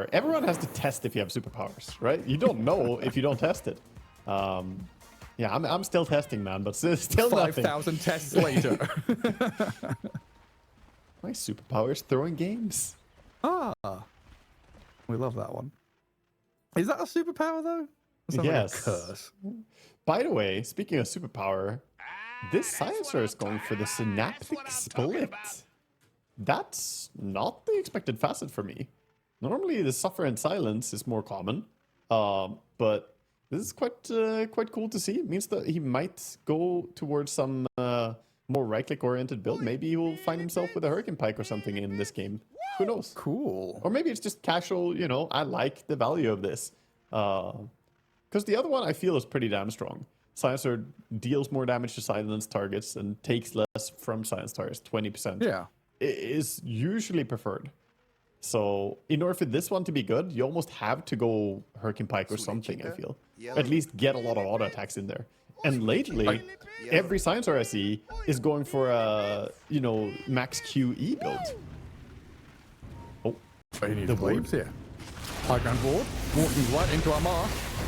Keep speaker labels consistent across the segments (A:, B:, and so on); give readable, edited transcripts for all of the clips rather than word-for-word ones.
A: superpower. Everyone has to test if you have superpowers, right? You don't know if you don't test it. Yeah, I'm still testing, man, but still nothing.
B: 5,000 tests later.
A: My superpower is throwing games.
B: Ah, we love that one. Is that a superpower though?
A: Yes.
B: Like a curse.
A: By the way, speaking of superpower, this Silencer is going for the synaptic split. That's not the expected facet for me. Normally, the suffer and silence is more common, but this is quite cool to see. It means that he might go towards some more right-click oriented build. Maybe he will find himself with a Hurricane Pike or something in this game. Who knows?
B: Cool.
A: Or maybe it's just casual, you know, I like the value of this. Because the other one I feel is pretty damn strong. Silencer deals more damage to silence targets and takes less from silence targets, 20%.
B: Yeah.
A: It is usually preferred. So in order for this one to be good, you almost have to go Hurricane Pike or something, I feel. At least get a lot of auto attacks in there. And lately, every Silencer I see is going for a, you know, max QE build. Oh,
B: He needs the waves here. High ground ward, walking right into Amar.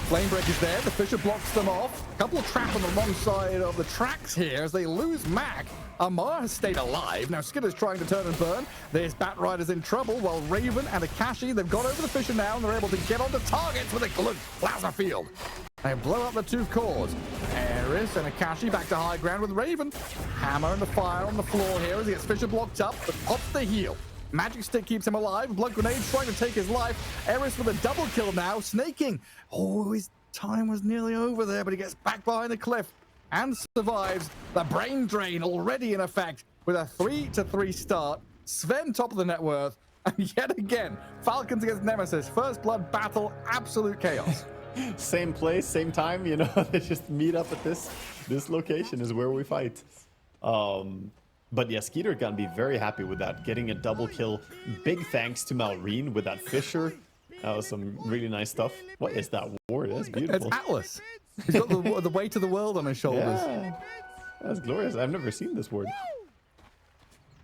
B: Flame Break is there, the Fisher blocks them off. A couple of traps on the wrong side of the tracks here as they lose Mac. Amar has stayed alive. Now Skitter's trying to turn and burn. There's Bat Riders in trouble, while Raven and Akashi, they've got over the Fisher now, and they're able to get onto targets with a glue plasma field. They blow up the two cores. Eris and Akashi back to high ground with Raven. Hammer and the fire on the floor here as he gets Fisher blocked up, but pops the heal. Magic Stick keeps him alive. Blood Grenade trying to take his life. Eris with a double kill now. Snaking. Oh, his time was nearly over there, but he gets back behind the cliff and survives. The Brain Drain already in effect with a 3-3 start. Sven top of the net worth. And yet again, Falcons against Nemesis. First blood battle, absolute chaos.
A: Same place, same time, you know, they just meet up at this location is where we fight. But yeah, Skeeter gonna be very happy with that, getting a double kill. Big thanks to Malrine with that Fisher. That was some really nice stuff. What is that ward? That's beautiful.
B: It's Atlas. He's got the weight of the world on his shoulders.
A: Yeah, that's glorious. I've never seen this ward.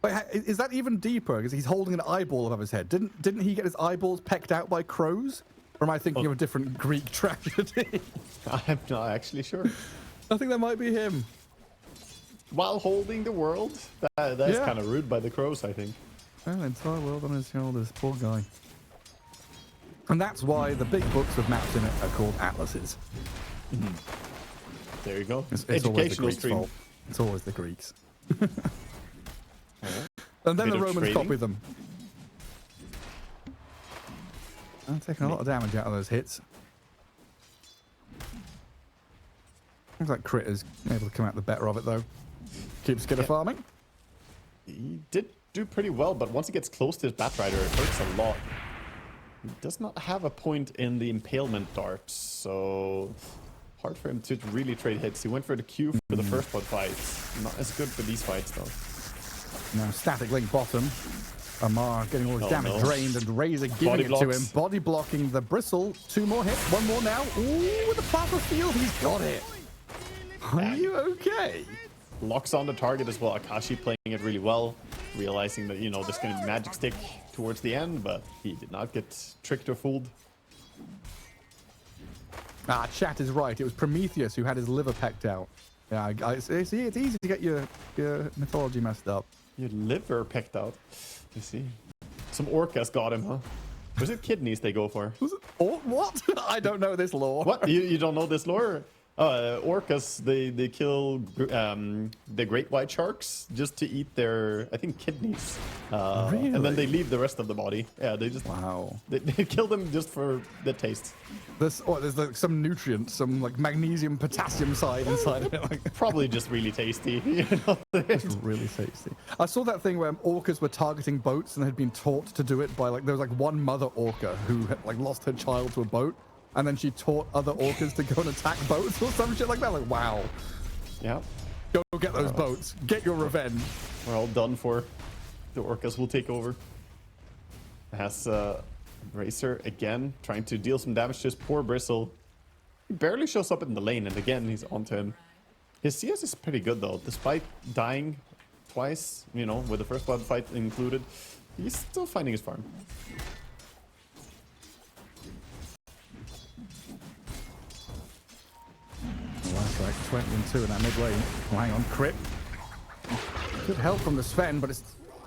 B: Wait, is that even deeper? Because he's holding an eyeball above his head. Didn't he get his eyeballs pecked out by crows? Or am I thinking of a different Greek tragedy?
A: I'm not actually sure.
B: I think that might be him.
A: While holding the world? That's kind of rude by the crows, I think.
B: Well, entire world on his shoulders. Poor guy. And that's why the big books with maps in it are called atlases.
A: There you go.
B: It's always the
A: Educational
B: Greeks'
A: stream.
B: fault. It's always the Greeks. And then the Romans copy them. I'm taking a lot of damage out of those hits. Looks like Critter's able to come out the better of it, though. Keeps Skitter farming.
A: He did do pretty well, but once he gets close to his Batrider, it hurts a lot. He does not have a point in the impalement dart, so hard for him to really trade hits. He went for the Q for the first blood fight. Not as good for these fights, though.
B: Now, static link bottom. Amar getting all his damage drained, and Razor giving it to him. Body blocking the Bristle. 2 more hits. 1 more now. Ooh, with the plasma field, he's got it. Are you okay?
A: Locks on the target as well. Akashi playing it really well, realizing that, you know, there's going to be Magic Stick towards the end, but he did not get tricked or fooled.
B: Chat is right. It was Prometheus who had his liver pecked out. Yeah, it's easy to get your mythology messed up.
A: Your liver pecked out. You see. Some orcas got him, huh? Was it kidneys they go for?
B: What? I don't know this lore.
A: What? You don't know this lore? Orcas, they kill the great white sharks just to eat their, I think, kidneys.
B: Really?
A: And then they leave the rest of the body. Yeah, they just...
B: Wow.
A: They kill them just for the taste.
B: There's like some nutrients, some like magnesium, potassium side inside of it. Like,
A: probably just really tasty. You know?
B: It's really tasty. I saw that thing where orcas were targeting boats and had been taught to do it by like, there was like one mother orca who had like lost her child to a boat. And then she taught other orcas to go and attack boats or some shit like that. Like, wow.
A: Yeah.
B: Go get those boats. Get your revenge.
A: We're all done for. The orcas will take over. Has Racer again trying to deal some damage to his poor Bristle. He barely shows up in the lane, and again he's onto him. His CS is pretty good though, despite dying twice, you know, with the first blood fight included. He's still finding his farm.
B: That's 20 and 2 in that mid lane. Oh, hang on, crit. Good help from the Sven, but it's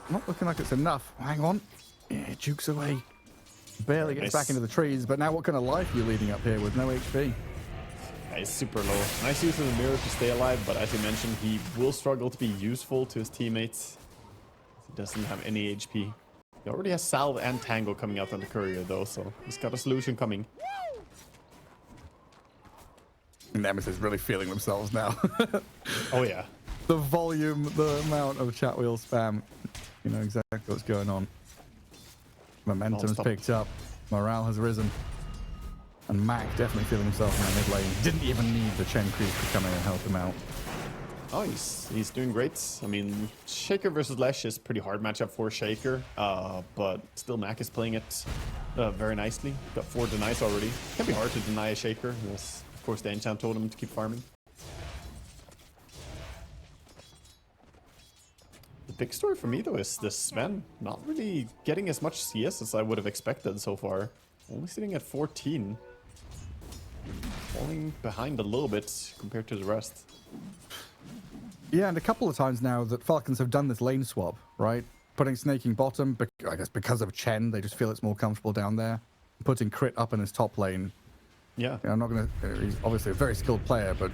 B: not looking like it's enough. Hang on. Yeah, it jukes away. Barely gets back into the trees, but now what kind of life are you leading up here with no HP?
A: Yeah, he's super low. Nice use of the mirror to stay alive, but as you mentioned, he will struggle to be useful to his teammates. He doesn't have any HP. He already has Salve and Tango coming out on the courier though, so he's got a solution coming.
B: Nemesis really feeling themselves now.
A: Oh yeah.
B: The volume, the amount of chat wheel spam. You know exactly what's going on. Momentum's picked up. Morale has risen. And Mac definitely feeling himself in the mid lane. Didn't even need the Chen creep to come in and help him out.
A: Oh, he's doing great. I mean, Shaker versus Lesh is pretty hard matchup for Shaker, but still Mac is playing it very nicely. Got 4 denies already. Can be hard to deny a Shaker. Yes, of course, the enchant told him to keep farming. The big story for me though is this Sven not really getting as much CS as I would have expected so far. Only sitting at 14. Falling behind a little bit compared to the rest.
B: Yeah, and a couple of times now that Falcons have done this lane swap, right? Putting Snaking bottom, I guess because of Chen, they just feel it's more comfortable down there. Putting Crit up in his top lane.
A: Yeah.
B: I'm not going to... He's obviously a very skilled player, but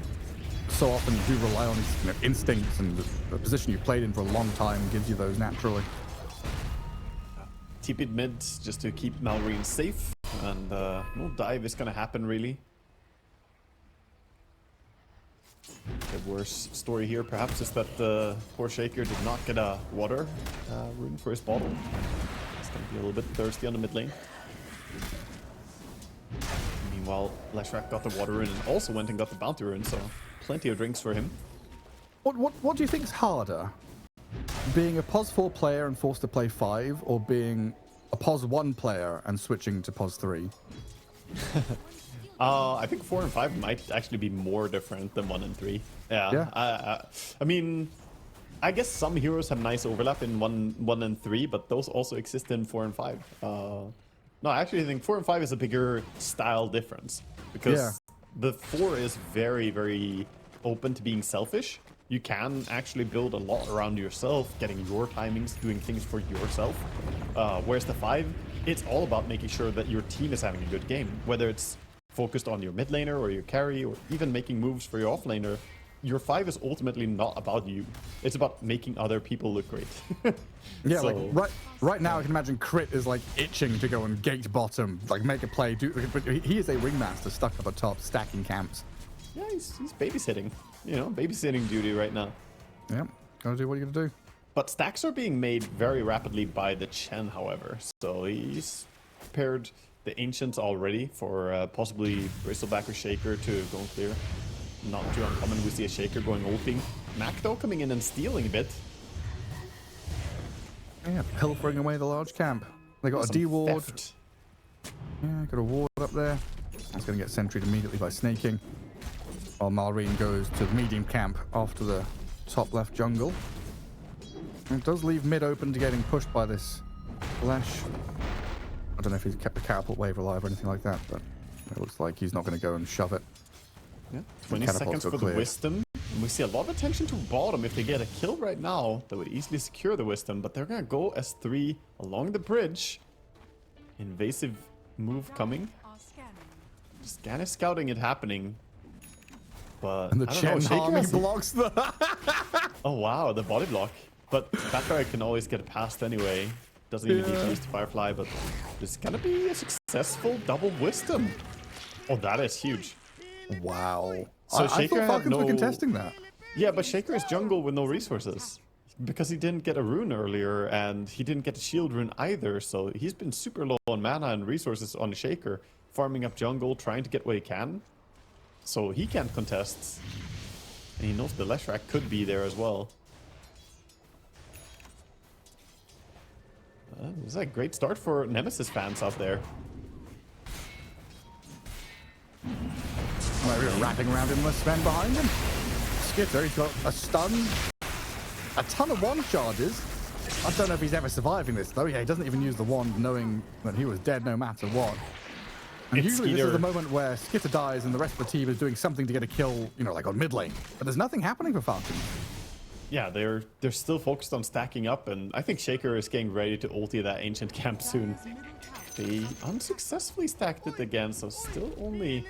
B: so often you do rely on his instincts, and the position you played in for a long time gives you those naturally.
A: TP'd mid just to keep Malrine safe, and no dive is going to happen really. The worst story here perhaps is that the poor Shaker did not get a water rune for his bottle. He's going to be a little bit thirsty on the mid lane. Meanwhile, Leshrac got the water rune and also went and got the bounty rune, so plenty of drinks for him.
B: What do you think is harder? Being a POS 4 player and forced to play 5, or being a POS 1 player and switching to POS 3?
A: I think 4 and 5 might actually be more different than 1 and 3. Yeah. I mean, I guess some heroes have nice overlap in 1 and 3, but those also exist in 4 and 5. No, I actually think 4 and 5 is a bigger style difference, because the 4 is very, very open to being selfish. You can actually build a lot around yourself, getting your timings, doing things for yourself. Whereas the 5, it's all about making sure that your team is having a good game, whether it's focused on your mid laner or your carry, or even making moves for your off laner. Your 5 is ultimately not about you. It's about making other people look great.
B: Yeah, so, like right now I can imagine Crit is like itching to go and gate bottom, like make a play. But he is a ringmaster stuck up atop, stacking camps.
A: Yeah, he's babysitting. You know, babysitting duty right now.
B: Yeah, gotta do what you gotta do.
A: But stacks are being made very rapidly by the Chen, however. So he's prepared the Ancients already for possibly Bristleback or Shaker to go and clear. Not too uncommon, we see a Shaker going ulting. Mac though coming in and stealing a bit.
B: Yeah, pilfering away the large camp. They got a D-ward. Yeah, got a ward up there. That's going to get sentried immediately by snaking. While Malrine goes to the medium camp after the top left jungle. And it does leave mid open to getting pushed by this Flash. I don't know if he's kept the catapult wave alive or anything like that, but it looks like he's not going to go and shove it.
A: Yeah, 20 seconds for the Wisdom. And we see a lot of attention to bottom. If they get a kill right now, they would easily secure the Wisdom, but they're going to go S3 along the bridge. Invasive move coming. Scan is scouting it happening. But
B: and the Chen army blocks the...
A: Oh wow, the body block. But that guy can always get past anyway. Doesn't even need to use the Firefly, but it's gonna be a successful double Wisdom. Oh, that is huge.
B: Wow.
A: So
B: I
A: Shaker
B: thought Falcons were contesting that.
A: Yeah, but Shaker is jungle with no resources. Because he didn't get a rune earlier, and he didn't get a shield rune either, so he's been super low on mana and resources on Shaker, farming up jungle, trying to get what he can. So he can't contest. And he knows the Leshrac could be there as well. This is a great start for Nemesis fans out there.
B: We're wrapping around him with Sven behind him. Skitter, he's got a stun. A ton of wand charges. I don't know if he's ever surviving this though. Yeah, he doesn't even use the wand knowing that he was dead no matter what. And
A: It's
B: usually this
A: Skeeter.
B: is the moment where Skitter dies and the rest of the team is doing something to get a kill, you know, like on mid lane. But there's nothing happening for Falcons.
A: Yeah, they're still focused on stacking up, and I think Shaker is getting ready to ulti that ancient camp soon. They unsuccessfully stacked it again, so still only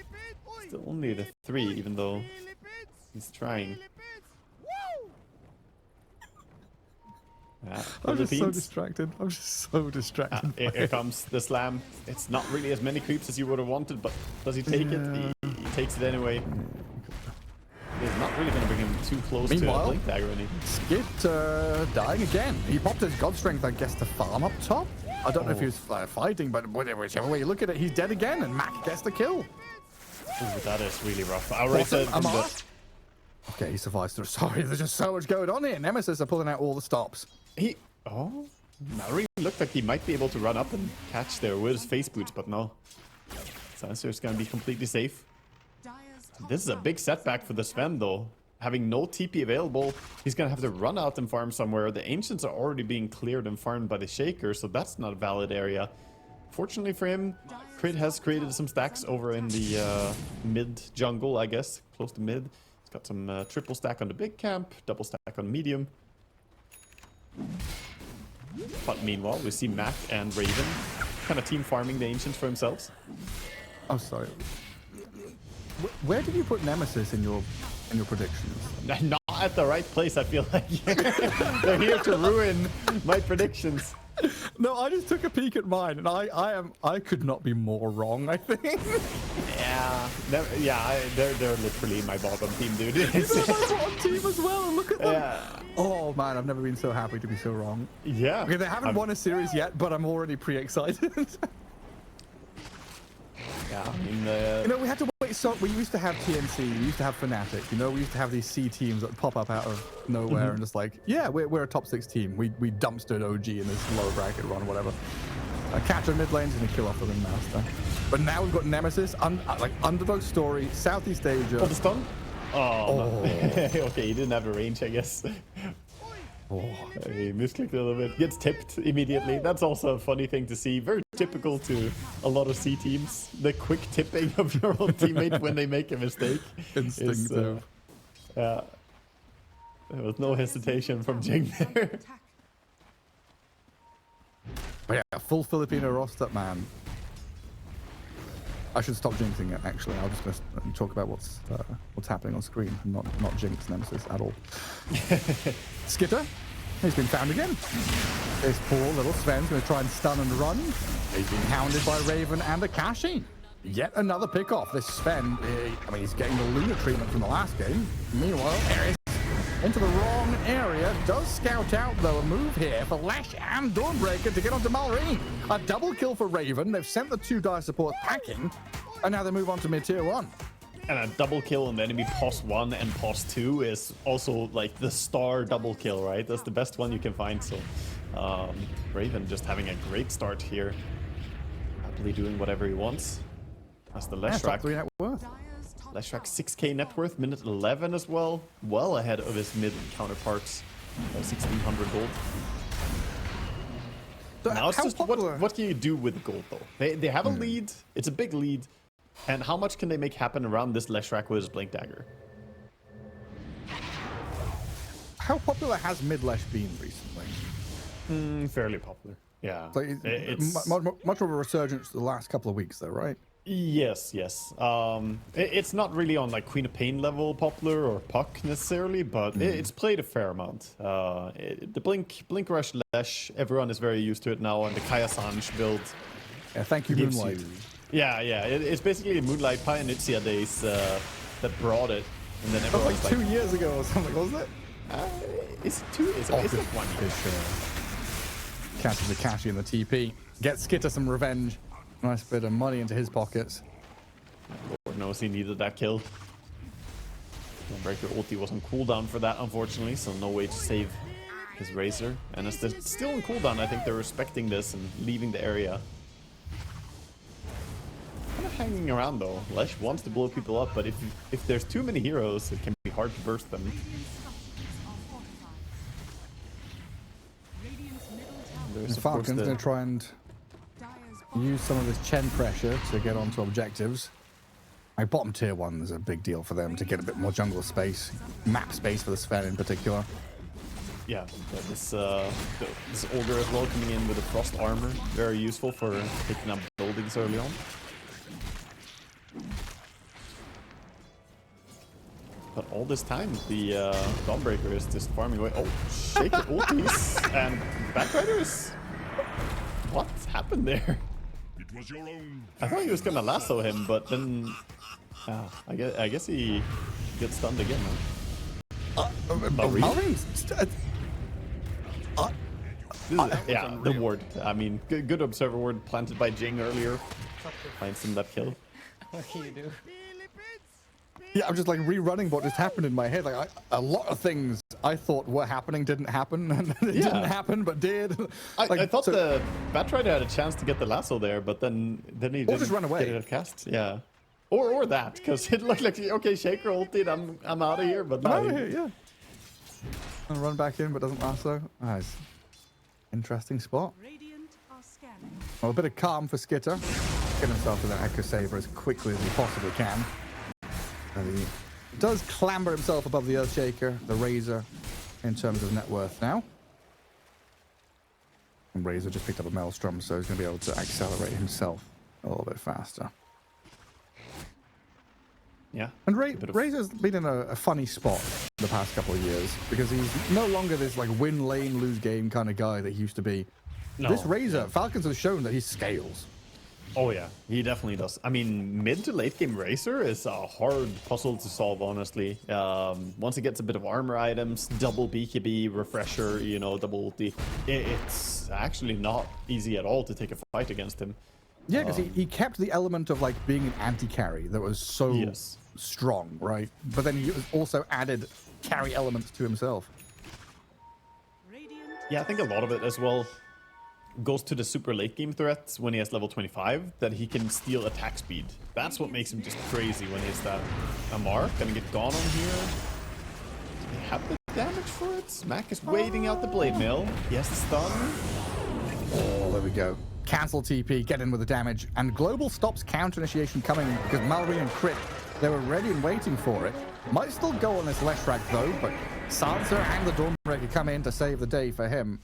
A: the 3, even though he's trying. Yeah,
B: I'm just so
A: Philippines.
B: distracted. I'm just so distracted.
A: Here comes the slam. It's not really as many creeps as you would have wanted, but does he take it? He takes it anyway. He's not really going to bring him too close to a blink dagger.
B: Skit dying again. He popped his god strength, I guess, to farm up top. I don't know if he was fighting, but whichever way you look at it, he's dead again, and Mac gets the kill.
A: Ooh, that is really rough. I already said
B: Okay, he survives. Sorry, there's just so much going on here. Nemesis are pulling out all the stops.
A: Mallory looked like he might be able to run up and catch there with his face boots, but no. Silencer's going to be completely safe. This is a big setback for the Sven, though. Having no TP available, he's going to have to run out and farm somewhere. The Ancients are already being cleared and farmed by the Shaker, so that's not a valid area. Fortunately for him, Crit has created some stacks over in the mid jungle, I guess, close to mid. He's got some triple stack on the big camp, double stack on medium. But meanwhile, we see Mac and Raven kind of team farming the Ancients for themselves.
B: Oh, sorry. Where did you put Nemesis in your predictions?
A: Not at the right place, I feel like. They're here to ruin my predictions.
B: No, I just took a peek at mine, and I could not be more wrong, I think.
A: Yeah, they're literally my bottom team, dude.
B: They're my bottom team as well, and look at them.
A: Yeah.
B: Oh man, I've never been so happy to be so wrong.
A: Yeah.
B: Okay, they haven't won a series yet, but I'm already pre-excited.
A: Yeah, I mean,
B: you know, we had to wait. So we used to have TNC, we used to have Fnatic. You know, we used to have these C teams that pop up out of nowhere and just like, yeah, we're a top 6 team. We dumpstered OG in this lower bracket run, whatever. Catcher mid lane's gonna kill off the Ringmaster. But now we've got Nemesis, like underdog story, Southeast Asia.
A: Oh, the stun? Oh. No. Okay, he didn't have the range, I guess. He misclicked a little bit. Gets tipped immediately. That's also a funny thing to see. Very typical to a lot of C teams. The quick tipping of your own teammate when they make a mistake.
B: Instinctive.
A: There was no hesitation from Jing there.
B: But yeah, full Filipino roster, man. I should stop jinxing it, actually. I'm just going to talk about what's happening on screen, and not jinx Nemesis at all. Skitter, he's been found again. This poor little Sven's going to try and stun and run. He's being hounded by Raven and Akashi. Yet another pick off. This Sven, I mean, he's getting the Luna treatment from the last game. Meanwhile, Ares into the wrong area. Does scout out, though, a move here for Lash and Dawnbreaker to get onto Malrine. A double kill for Raven. They've sent the 2 dire supports packing, and now they move on to mid-tier 1.
A: And a double kill on the enemy POS 1 and POS 2 is also like the star double kill, right? That's the best one you can find. So Raven just having a great start here. Happily doing whatever he wants. That's the Leshrac.
B: Yeah, net worth.
A: Leshrac 6k net worth, minute 11 as well. Well ahead of his mid counterparts. 1600 gold.
B: So
A: now it's just what can you do with gold though? They have a lead. It's a big lead. And how much can they make happen around this Leshrac with his Blink Dagger?
B: How popular has mid-Lesh been recently?
A: Fairly popular. Yeah.
B: So it's much more of a resurgence the last couple of weeks, though, right?
A: Yes. It's not really on like Queen of Pain level popular or Puck necessarily, but it's played a fair amount. The Blink Rush Lesh, everyone is very used to it now, and the Kaya Sanj build.
B: Yeah, thank you, Moonlight.
A: Yeah. It's basically Moonlight Pie and Itzia days that brought it, and then
B: That was like 2 years ago or something, wasn't it?
A: Is it 2? Is it 1 year?
B: Catches Akashi in the TP. Gets Skitter some revenge. Nice bit of money into his pockets.
A: Lord knows he needed that kill. Breaker ulti was on cooldown for that, unfortunately, so no way to save his Razor. And as they're still on cooldown, I think they're respecting this and leaving the area. Kind of hanging around though. Lesh wants to blow people up, but if there's too many heroes, it can be hard to burst them.
B: The Falcons going to try and use some of this Chen pressure to get onto objectives. Like bottom tier 1 is a big deal for them to get a bit more jungle space, map space for the Sven in particular.
A: Yeah, this Ogre as well coming in with the frost armor, very useful for picking up buildings early on. But all this time, the Dawnbreaker is just farming away. Oh, Shaker ultis and Batriders. What happened there?
C: It was your own.
A: I thought he was gonna lasso him, but then I guess he gets stunned again. Huh? Yeah, the ward. I mean, good observer ward planted by Jing earlier. Finds him that kill.
D: What can you do?
B: Yeah, I'm just like rerunning what just happened in my head. Like a lot of things I thought were happening didn't happen, and it didn't happen but did.
A: I thought the Batrider had a chance to get the lasso there, but then he didn't
B: just run away.
A: get it at cast. Yeah, or that, because it looked like, okay, Shaker ulted, I'm out of here, but
B: I'm
A: now
B: out of here, yeah. And run back in, but doesn't lasso. Nice. Interesting spot. Well, a bit of calm for Skitter. Get himself with an Echo Saber as quickly as he possibly can. And he does clamber himself above the Earthshaker, the Razor, in terms of net worth now. And Razor just picked up a Maelstrom, so he's going to be able to accelerate himself a little bit faster.
A: Yeah.
B: And Razor's been in a funny spot the past couple of years because he's no longer this like win lane, lose game kind of guy that he used to be.
A: No,
B: this Razor, Falcons has shown that he scales.
A: Oh yeah, he definitely does. I mean, mid to late game Racer is a hard puzzle to solve, honestly. Once he gets a bit of armor items, double BKB, refresher, you know, double ulti, it's actually not easy at all to take a fight against him.
B: Yeah, because he kept the element of like being an anti-carry that was so strong, right? But then he also added carry elements to himself.
A: Yeah, I think a lot of it as well goes to the super late game threats when he has level 25, that he can steal attack speed. That's what makes him just crazy when he has that. Amar gonna get gone on here. Do they have the damage for it? Mac is waiting out the blade mail. He has the stun.
B: Oh, there we go. Cancel TP, get in with the damage, and Global stops counter initiation coming because Mallory and Crit, they were ready and waiting for it. Might still go on this Leshrac though, but Sansa and the Dawnbreaker come in to save the day for him.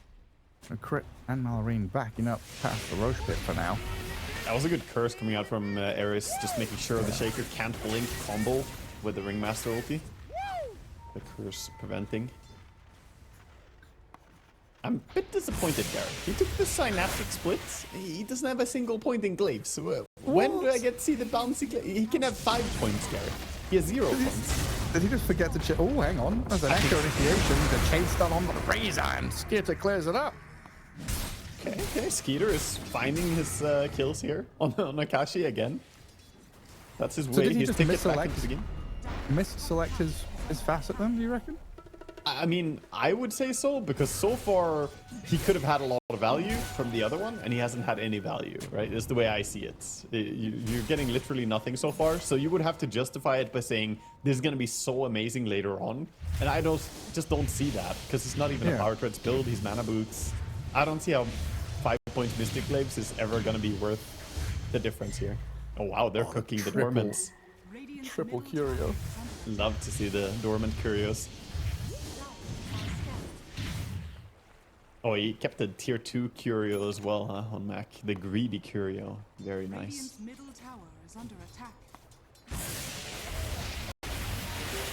B: And Crit and Malorine backing up past the Roche pit for now.
A: That was a good curse coming out from Eris, just making sure the Shaker can't blink combo with the Ringmaster ulti. The curse preventing. I'm a bit disappointed, Garrett. He took the Synaptic Splits. He doesn't have a single point in Glaive. So when do I get to see the bouncy Glaive? He can have 5 points, Garrett. He has 0 points.
B: Did he just forget to check? Oh, hang on. There's an Echo initiation. The chase done on the Razor, and Skitter clears it up.
A: Okay. Skeeter is finding his kills here on Akashi again. That's his way.
B: So did he
A: His
B: just
A: ticket back into the game.
B: misselect his facet then, do you reckon?
A: I mean, I would say so, because so far he could have had a lot of value from the other one, and he hasn't had any value, right? Is the way I see it. You're getting literally nothing so far, so you would have to justify it by saying this is going to be so amazing later on, and I just don't see that, because it's not even a Power Treads build. He's mana boots. I don't see how 5 points Mystic Glaives is ever going to be worth the difference here. Oh wow, they're cooking the Dormants.
B: Triple Curio.
A: Love to see the Dormant Curios. Oh, he kept the tier 2 Curio as well, huh, on Mac. The greedy Curio. Very nice.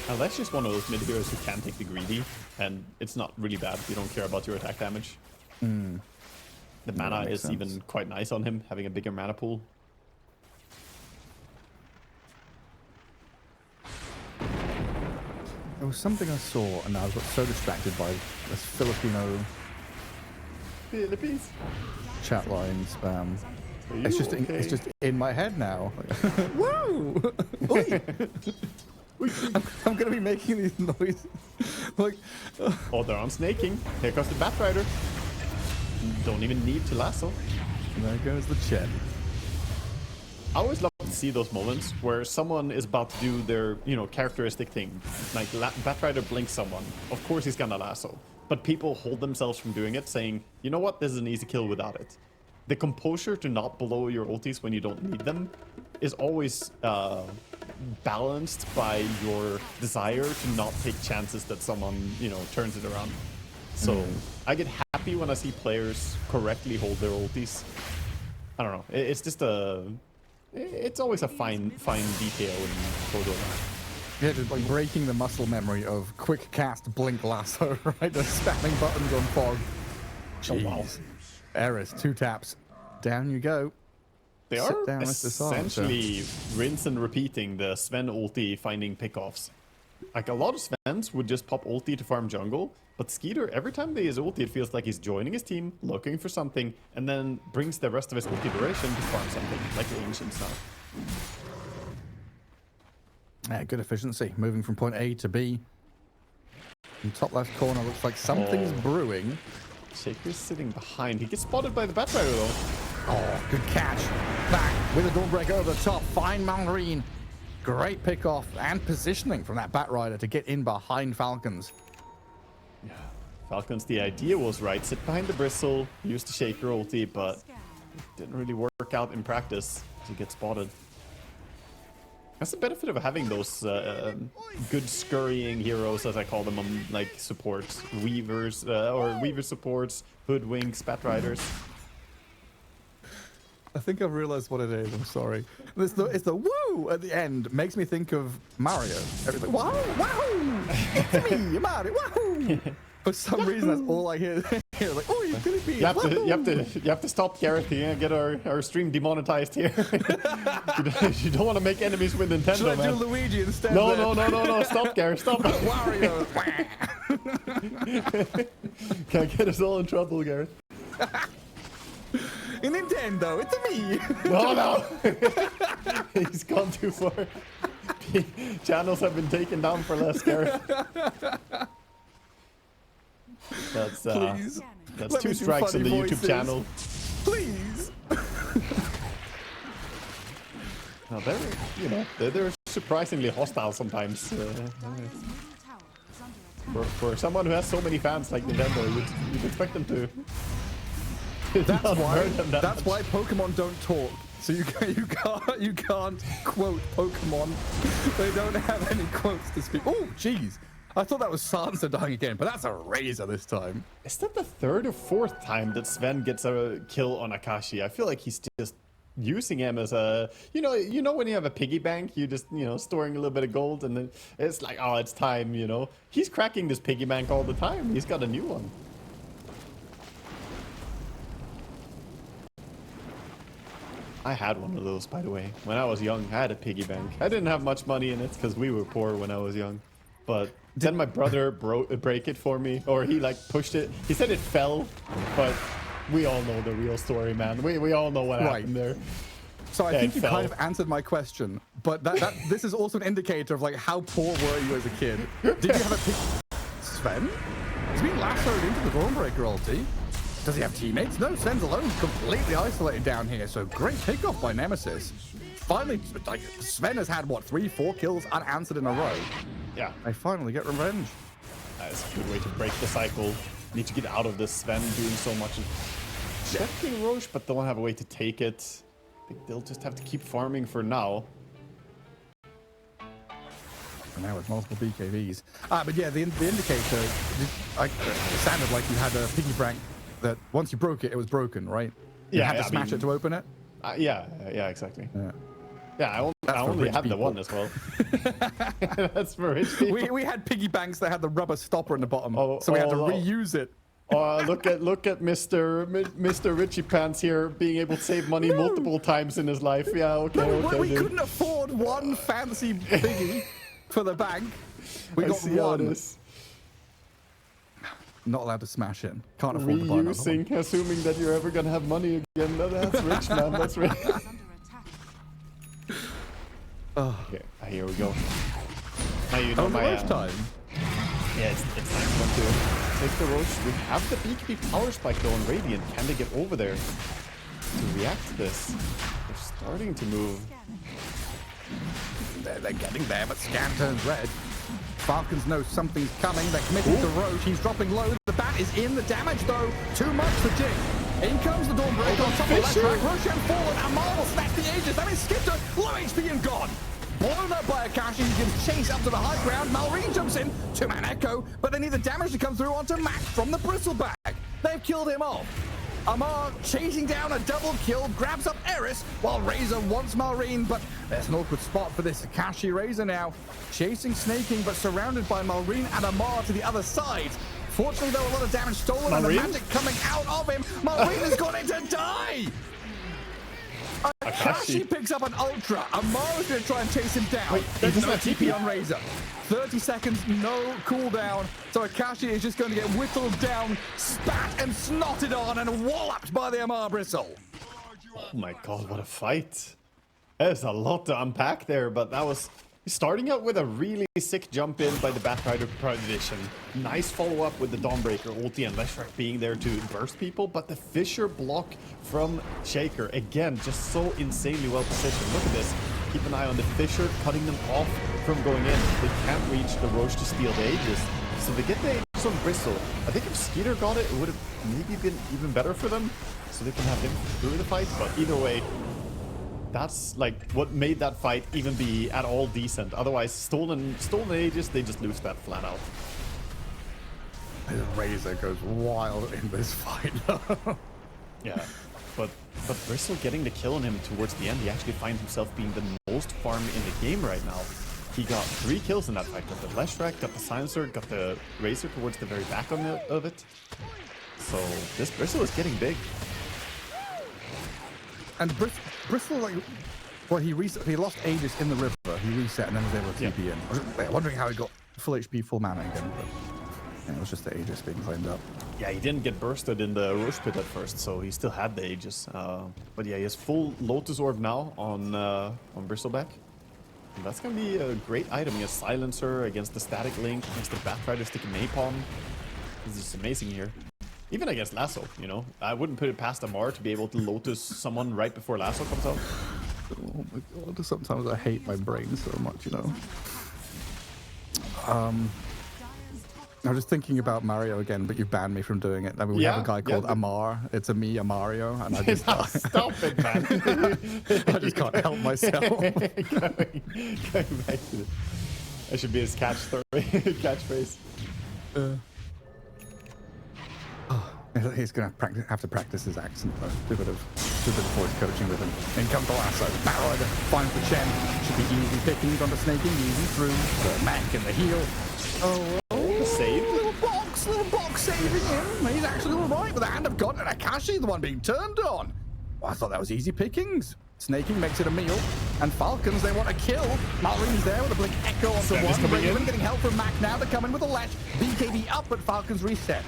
A: Now, that's just one of those mid heroes who can take the greedy, and it's not really bad if you don't care about your attack damage. The mana is even quite nice on him, having a bigger mana pool.
B: There was something I saw, and I got so distracted by this Filipino
A: Philippines.
B: chat line spam. It's just in my head now. Whoa! I'm gonna be making these noises. Like,
A: Oh, they're on snaking. Here comes the Batrider. Don't even need to lasso.
B: there goes the chat.
A: I always love to see those moments where someone is about to do their, characteristic thing. Like Batrider blinks someone. Of course he's gonna lasso. But people hold themselves from doing it, saying, you know what, this is an easy kill without it. the composure to not blow your ultis when you don't need them is always balanced by your desire to not take chances that someone, you know, turns it around. So I get happy when I see players correctly hold their ultis. I don't know. It's just it's always a fine detail in photo.
B: Yeah, just like breaking the muscle memory of quick cast blink lasso, right? The spamming buttons on fog. Jeez. Oh, wow. Eris, 2 taps. Down you go.
A: They are essentially rinse and repeating the Sven ulti finding pickoffs. Like a lot of Svens would just pop ulti to farm jungle, but Skeeter, every time they use ulti, it feels like he's joining his team, looking for something, and then brings the rest of his ulti duration to farm something, like the Ancients now.
B: Yeah, good efficiency. Moving from point A to B. In top left corner, looks like something's brewing.
A: Shaker's sitting behind. He gets spotted by the Batrider though.
B: Oh, good catch. Back with a Dawnbreaker over the top. Fine Marine. Great pickoff and positioning from that Batrider to get in behind Falcons.
A: Yeah, Falcons, the idea was right. Sit behind the Bristle, use the Shaker ulti, but it didn't really work out in practice to get spotted. That's the benefit of having those good scurrying heroes, as I call them, like supports, weavers, or weaver supports, hoodwinks, Batriders.
B: I think I've realized what it is. I'm sorry. It's the woo at the end. Makes me think of Mario. Everything. Wow, wow! It's me, Mario. Wow! For some reason, that's all I hear. Like, oh, you're gonna be.
A: You have to stop, Gareth. Yeah, get our stream demonetized here. You don't want to make enemies with Nintendo.
B: Should I
A: man.
B: do Luigi instead?
A: No! Stop, Gareth. Stop.
B: Wario.
A: Can't get us all in trouble, Gareth.
B: Nintendo, it's me.
A: No. He's gone too far. Channels have been taken down for less, Gareth. That's
B: Let
A: 2 strikes on the YouTube channel.
B: Please.
A: No, they're surprisingly hostile sometimes. For someone who has so many fans like Nintendo, you'd expect them to.
B: That's why Pokemon don't talk. So you can't quote Pokemon. They don't have any quotes to speak. Oh, jeez. I thought that was Sansa dying again, but that's a Razor this time.
A: Is that the 3rd or 4th time that Sven gets a kill on Akashi? I feel like he's just using him as a, you know when you have a piggy bank, you just, storing a little bit of gold, and then it's like, oh, it's time, He's cracking this piggy bank all the time. He's got a new one. I had one of those, by the way. When I was young, I had a piggy bank. I didn't have much money in it because we were poor when I was young. But then my brother break it for me, or he like pushed it. He said it fell, but we all know the real story, man. We all know what happened there.
B: So I think you kind of answered my question, but this is also an indicator of like how poor were you as a kid? Did you have a pig? Sven? He's been lassoed into the Dawnbreaker ulti. Does he have teammates? No, Sven's alone, completely isolated down here. So great pickoff by Nemesis. Finally, like Sven has had what 3-4 kills unanswered in a row.
A: Yeah,
B: I finally get revenge.
A: That's a good way to break the cycle. Need to get out of this. Sven doing so much and checking Roche, but don't have a way to take it. I think they'll just have to keep farming for now.
B: And now with multiple BKBs. But yeah, the indicator, it sounded like you had a piggy bank that once you broke it, it was broken, right? You had to smash it to open it?
A: Yeah, exactly.
B: Yeah,
A: I only had the one as well. That's for rich people.
B: We had piggy banks that had the rubber stopper in the bottom, so we had to reuse it.
A: Look at Mr. Richie Pants here being able to save money multiple times in his life. Yeah, okay.
B: We couldn't afford one fancy piggy for the bank. We got one. Not allowed to smash in. Can't afford to buy another one.
A: Assuming that you're ever gonna have money again. That's rich, man. That's rich. Okay, here we go. Now you know my
B: time.
A: Yeah, it's time to take the Roche. We have the BKB power spike though on Radiant. Can they get over there to react to this? They're starting to move.
B: They're getting there, but scan turns red. Falcons know something's coming. They're committing to Roche. He's dropping low. The bat is in. The damage, though, too much for Jing. In comes the Dawnbreaker on top of that track. Roshan fallen, and Marvel snatched the Aegis. That is Skitter, low HP and gone. Blown up by Akashi, he gives chase up to the high ground. Malrine jumps in, 2-man echo, but they need the damage to come through onto Mac from the Bristleback. They've killed him off. Amar chasing down a double kill, grabs up Eris, while Razor wants Malrine, but there's an awkward spot for this Akashi. Razor now chasing, snaking, but surrounded by Malrine and Amar to the other side. Fortunately, though, a lot of damage stolen and the magic coming out of him. Malrine has gone in to die! Akashi picks up an Ultra. Amar is going to try and chase him down.
A: Wait,
B: there's no TP on Razor. 30 seconds, no cooldown. So Akashi is just going to get whittled down, spat and snotted on, and walloped by the Amar Bristle.
A: Oh my god, what a fight. There's a lot to unpack there, but that was starting out with a really sick jump in by the Batrider PVISION. Nice follow-up with the Dawnbreaker ulti and Leshrac being there to burst people, but the Fissure block from Shaker, again, just so insanely well positioned. Look at this. Keep an eye on the Fissure, cutting them off from going in. They can't reach the Roche to steal the Aegis. So they get the Aegis on Bristle. I think if Skeeter got it, it would have maybe been even better for them, so they can have him through the fight, but either way, that's like what made that fight even be at all decent. Otherwise, stolen Aegis, they just lose that flat out.
B: Razor goes wild in this fight.
A: Yeah, but Bristle getting the kill on him towards the end, he actually finds himself being the most farmed in the game right now. He got 3 kills in that fight. Got the Leshrac, got the Silencer, got the Razor towards the very back of it. So this Bristle is getting big.
B: And Bristle, like, well, he lost Aegis in the river. He reset and then was able to TP in. I was wondering how he got full HP, full mana again, but yeah, it was just the Aegis being claimed up.
A: Yeah, he didn't get bursted in the Roche pit at first, so he still had the Aegis. But yeah, he has full Lotus Orb now on Bristleback. And that's gonna be a great item against Silencer, against the Static Link, against the Batrider sticking Napalm. This is amazing here. Even against Lasso, you know, I wouldn't put it past Amar to be able to Lotus someone right before Lasso comes out.
B: Oh my god, sometimes I hate my brain so much, you know. I was just thinking about Mario again, but you banned me from doing it. I mean, we have a guy called Amar. It's a me, a Mario, and I just
A: stop it, man.
B: I just can't help myself.
A: going back to it. That should be his catchphrase.
B: He's gonna have to practice his accent though. Do a bit of voice coaching with him. In comes the Lasso. Barrel finds the Chen. Should be easy pickings on the snaking, easy through the Mac and the heel. Oh,
A: save.
B: Little box saving him. He's actually all right with the Hand of God and Akashi, the one being turned on. Well, I thought that was easy pickings. Snaking makes it a meal, and Falcons, they want to kill. Malrine's there with a Blink Echo onto one. Raven getting help from Mac now to come in with a Lash. BKB up, but Falcons reset.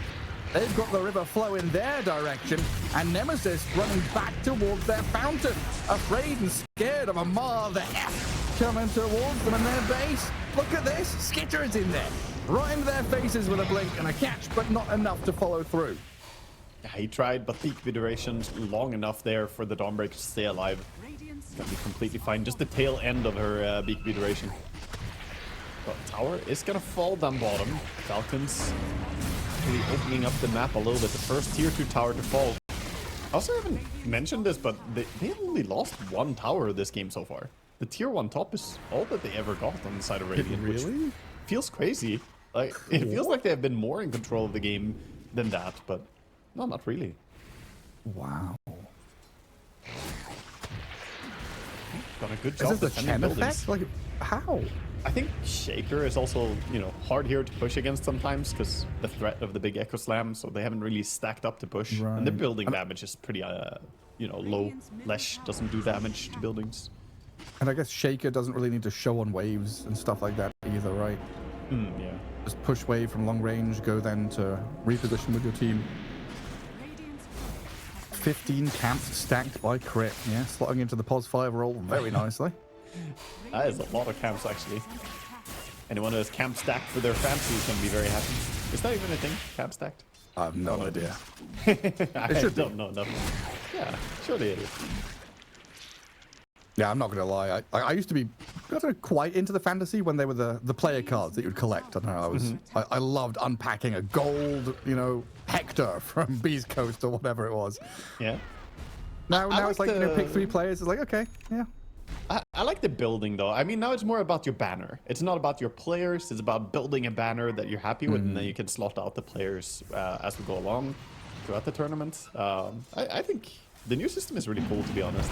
B: They've got the river flow in their direction, and Nemesis running back towards their fountain. Afraid and scared of Amar, the F coming towards them in their base. Look at this, Skitter is in there. Right into their faces with a blink and a catch, but not enough to follow through.
A: Yeah, he tried, but peak duration's long enough there for the Dawnbreaker to stay alive. It's gonna be completely fine. Just the tail end of her BKB duration. But tower is gonna fall down bottom. Falcons really opening up the map a little bit. The first tier 2 tower to fall. I also haven't mentioned this, but they only lost 1 tower this game so far. The tier 1 top is all that they ever got on the side of Radiant.
B: Really?
A: Which feels crazy. Like, it feels like they have been more in control of the game than that, but no, not really.
B: Wow.
A: Done a good job
B: Is this the
A: defending
B: Chen
A: buildings.
B: effect? Like, how?
A: I think Shaker is also, you know, hard here to push against sometimes because the threat of the big Echo Slam, so they haven't really stacked up to push.
B: Right.
A: And the building damage is pretty, you know, low. Lesh doesn't do damage to buildings.
B: And I guess Shaker doesn't really need to show on waves and stuff like that either, right?
A: Yeah.
B: Just push wave from long range, go then to reposition with your team. 15 camps stacked by Crit. Yeah, slotting into the Pos 5 roll very nicely.
A: That is a lot of camps, actually. Anyone who has camp stacked for their fantasy is going to be very happy. Is that even a thing? Camp stacked?
B: I have no idea.
A: I don't know enough. Yeah, surely it is.
B: Yeah, I'm not going to lie. I used to be got quite into the fantasy when they were the player cards that you would collect. I don't know. I loved unpacking a gold, Hector from Beast Coast or whatever it was.
A: Yeah.
B: Now it's like pick 3 players. It's like, okay, yeah.
A: I like the building though. I mean, now it's more about your banner. It's not about your players. It's about building a banner that you're happy with, and then you can slot out the players as we go along throughout the tournament. I think the new system is really cool, to be honest.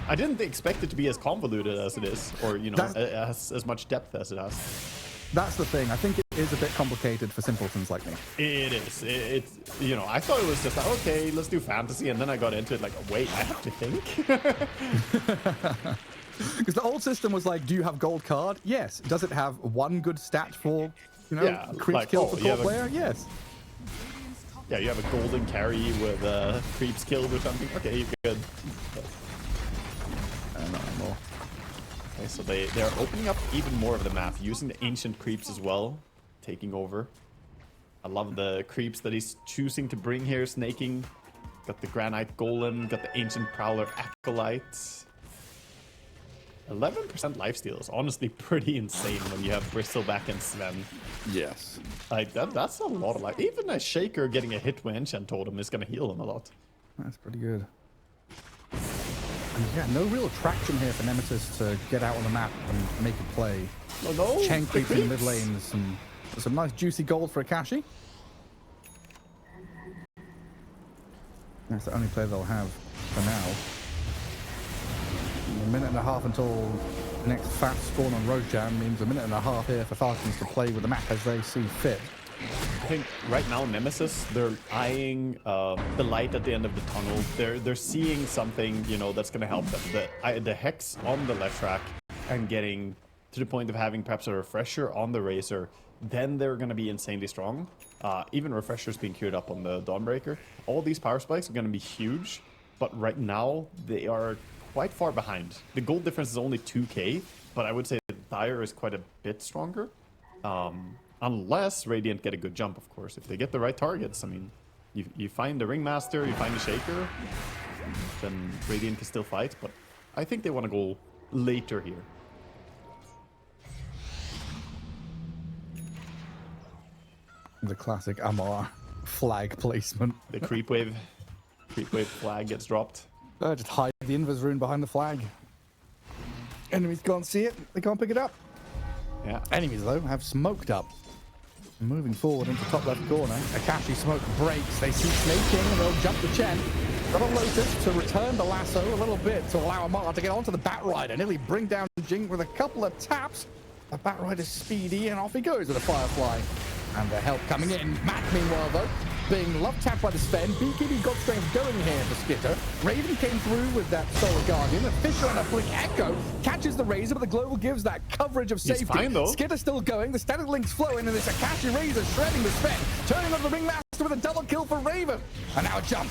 A: I didn't expect it to be as convoluted as it is, or as much depth as it has.
B: That's the thing. I think it is a bit complicated for simpletons like me.
A: It is. It's I thought it was just like, okay, let's do fantasy, and then I got into it like, wait, I have to think.
B: Because the old system was like, do you have gold card? Yes. Does it have one good stat for, creeps killed for core player? Yes.
A: Yeah, you have a golden carry with creeps killed or something. Okay, you're good.
B: Not anymore.
A: Okay, so they're opening up even more of the map, using the ancient creeps as well, taking over. I love the creeps that he's choosing to bring here, snaking. Got the granite golem, got the ancient prowler acolyte. 11% lifesteal is honestly pretty insane when you have Bristleback and Sven.
B: Yes.
A: Like that's a lot of life. Even a Shaker getting a hit with Enchant Totem is gonna heal him a lot.
B: That's pretty good. And yeah, no real traction here for Nemesis to get out on the map and make a play.
A: No.
B: Chen creeps in the mid lane, some nice juicy gold for Akashi. That's the only play they'll have for now. A minute and a half until the next fast spawn on Roshan means a minute and a half here for Falcons to play with the map as they see fit.
A: I think right now Nemesis, they're eyeing the light at the end of the tunnel. They're seeing something, that's going to help them. The Hex on the left track and getting to the point of having perhaps a Refresher on the Razor, then they're going to be insanely strong. Even Refreshers being queued up on the Dawnbreaker. All these power spikes are going to be huge, but right now they are quite far behind. The gold difference is only 2k, but I would say that Dire is quite a bit stronger. Unless Radiant get a good jump, of course. If they get the right targets, I mean, you find the Ringmaster, you find the Shaker, then Radiant can still fight, but I think they want to go later here.
B: The classic Amar flag placement.
A: The creep wave flag gets dropped.
B: Just hide the Invis rune behind the flag. Enemies can't see it, they can't pick it up.
A: Yeah.
B: Enemies, though, have smoked up. Moving forward into top left corner. Akashi smoke breaks. They see snaking and they'll jump the Chen. Got a Lotus to return the lasso a little bit to allow Amar to get onto the Batrider. Nearly bring down Jing with a couple of taps. The Batrider's speedy and off he goes with a Firefly. And the help coming in. Matt, meanwhile, though, being love tapped by the Sven. BKB got strength going here for Skitter. Raven came through with that Solar Guardian. The Fisher and a Blink Echo catches the Razor, but the Global gives that coverage of safety.
A: He's fine, though.
B: Skitter still going. The static link's flowing, and this Akashi Razor shredding the Sven. Turning on the Ringmaster with a double kill for Raven. And now a jump.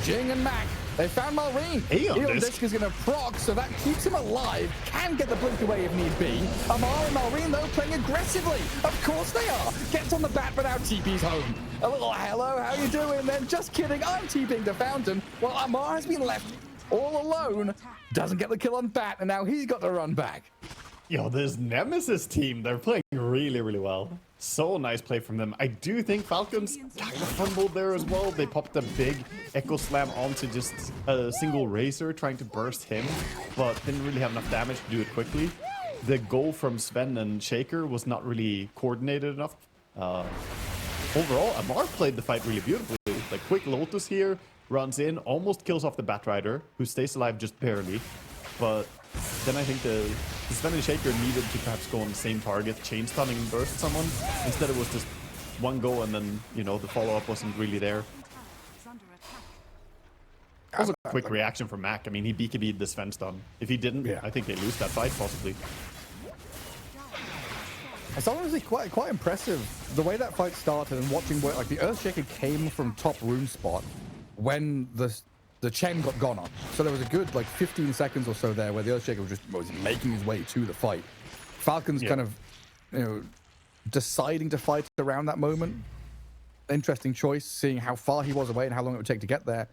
B: Jing and Mac. They found Malrine. Eon Disc is going to proc, so that keeps him alive. Can get the blink away if need be. Amar and Malrine, though, playing aggressively. Of course they are. Gets on the bat, but now TP's home. A little hello, how you doing? Then just kidding, I'm TPing to Fountain. Well, Amar has been left all alone. Doesn't get the kill on bat, and now he's got to run back.
A: Yo, this Nemesis team, they're playing really, really well. So nice play from them. I do think Falcons kind of fumbled there as well. They popped a big Echo Slam onto just a single Razor, trying to burst him, but didn't really have enough damage to do it quickly. The goal from Sven and Shaker was not really coordinated enough. Overall, Amar played the fight really beautifully. Like, quick Lotus here, runs in, almost kills off the Batrider, who stays alive just barely. But then I think the Sven and Shaker needed to perhaps go on the same target, chain stunning and burst someone. Instead it was just one go and then, the follow-up wasn't really there. Also, quick reaction from Mac. I mean, he BKB'd the Sven stun. If he didn't, I think they lose that fight, possibly.
B: It's honestly quite impressive the way that fight started and watching where the Earthshaker came from top rune spot when the Chen got gone on. So there was a good 15 seconds or so there where the Earthshaker was making his way to the fight. Falcons kind of deciding to fight around that moment. Interesting choice, seeing how far he was away and how long it would take to get there.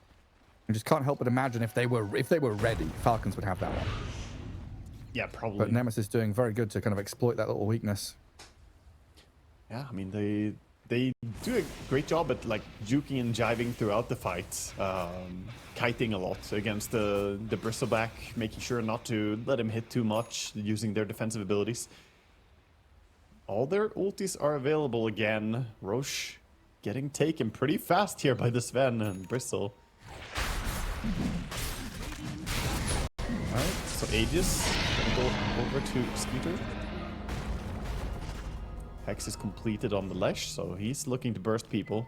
B: I just can't help but imagine if they were ready, Falcons would have that one.
A: Yeah, probably.
B: But Nemesis doing very good to kind of exploit that little weakness.
A: Yeah, I mean, they do a great job at like juking and jiving throughout the fight, kiting a lot against the bristleback, making sure not to let him hit too much, using their defensive abilities. All their ultis are available again. Roche getting taken pretty fast here by the Sven and Bristle. Alright, so Aegis gonna go over to Skeeter. Hex is completed on the Lesh, so he's looking to burst people.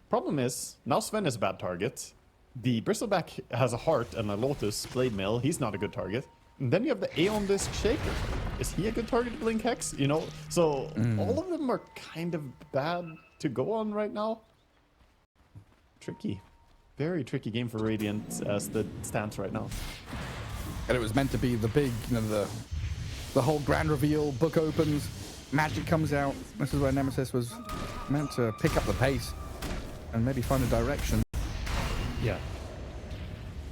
A: Problem is, now Sven is a bad target. The Bristleback has a Heart and a Lotus Blade Mail. He's not a good target. And then you have the Aeon Disc Shaker. Is he a good target to blink Hex? You know, so all of them are kind of bad to go on right now. Tricky. Very tricky game for Radiant as the stance right now.
B: And it was meant to be the big, you know, the whole grand reveal, book opens, magic comes out. This is where Nemesis was meant to pick up the pace and maybe find a direction.
A: Yeah.